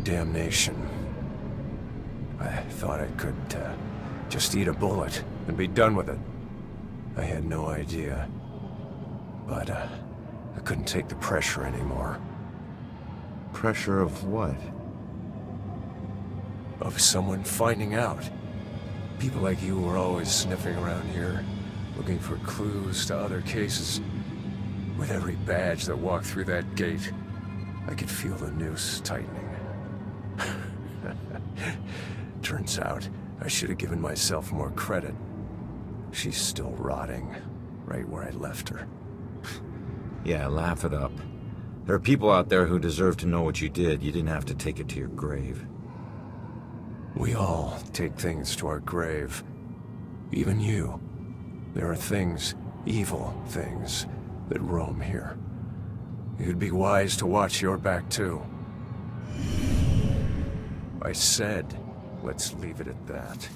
Damnation. I thought I could, just eat a bullet and be done with it. I had no idea. But, I couldn't take the pressure anymore. Pressure of what? Of someone finding out. People like you were always sniffing around here, looking for clues to other cases. With every badge that walked through that gate, I could feel the noose tightening. Turns out, I should have given myself more credit. She's still rotting, right where I left her. Yeah, laugh it up. There are people out there who deserve to know what you did. You didn't have to take it to your grave. We all take things to our grave. Even you. There are things, evil things, that roam here. You'd be wise to watch your back too. I said, let's leave it at that.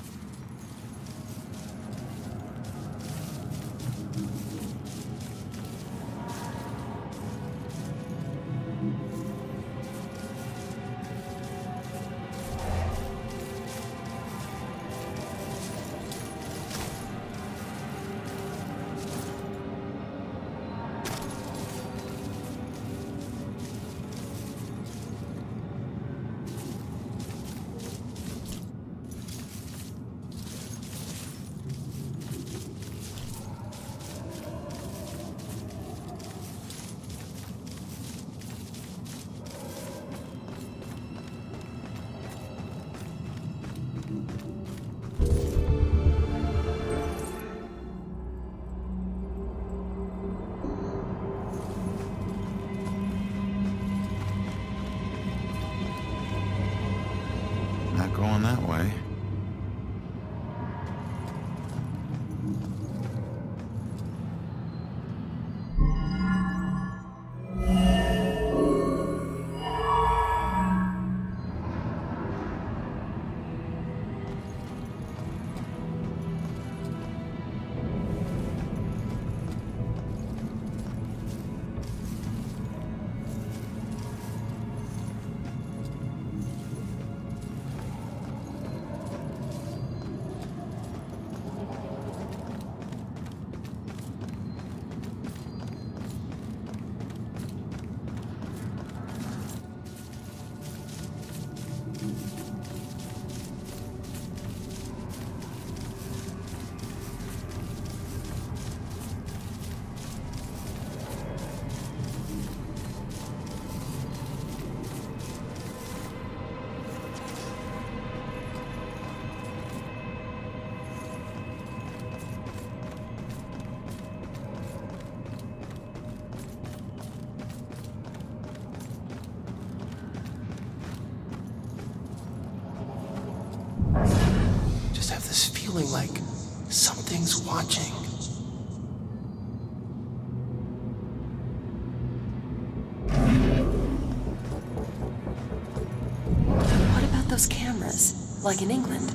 Not going that way. Feeling like something's watching. What about those cameras, like in England?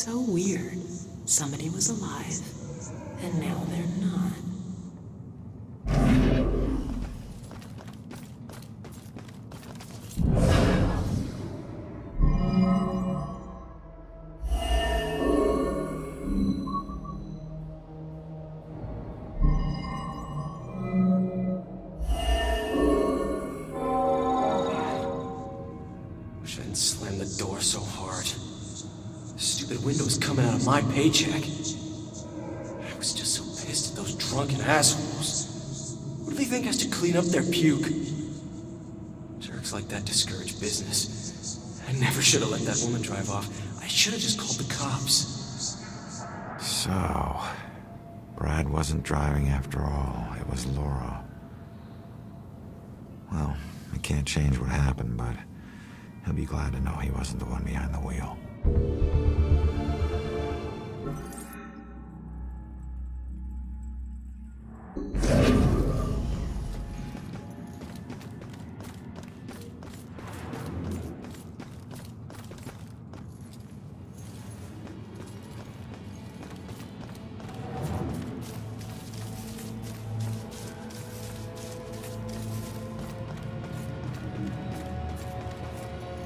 So weird. Somebody was alive, and now they're not. Wish I hadn't slammed the door so hard. Stupid windows coming out of my paycheck. I was just so pissed at those drunken assholes. What do they think has to clean up their puke? Jerks like that discourage business. I never should have let that woman drive off. I should have just called the cops. So, Brad wasn't driving after all. It was Laura. Well, I can't change what happened, but he'll be glad to know he wasn't the one behind the wheel.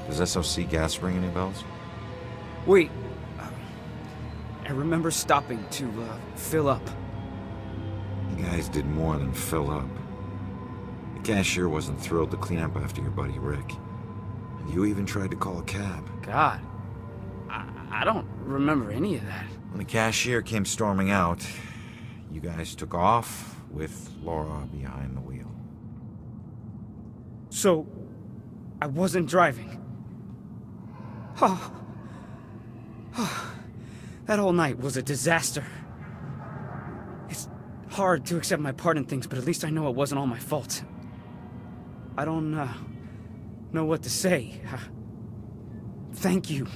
Does SOC gas ring any bells? Wait. I remember stopping to, fill up. You guys did more than fill up. The cashier wasn't thrilled to clean up after your buddy Rick. And you even tried to call a cab. God. I don't remember any of that. When the cashier came storming out, you guys took off with Laura behind the wheel. So, I wasn't driving. That whole night was a disaster. It's hard to accept my part in things, but at least I know it wasn't all my fault. I don't know what to say. Thank you.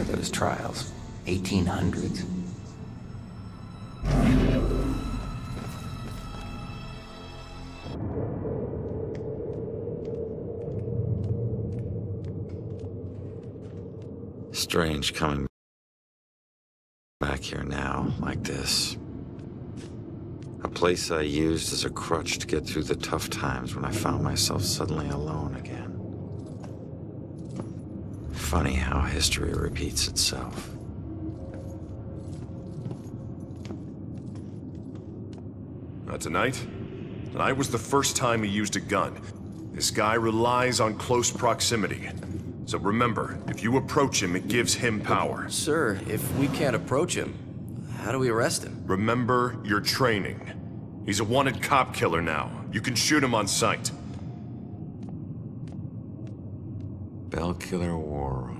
Those trials, 1800s. Strange coming back here now, like this. A place I used as a crutch to get through the tough times when I found myself suddenly alone again. Funny how history repeats itself. Tonight was the first time he used a gun. This guy relies on close proximity. So remember, if you approach him, it gives him power. Sir, if we can't approach him, how do we arrest him? Remember your training. He's a wanted cop killer now. You can shoot him on sight. Bellkiller War Room.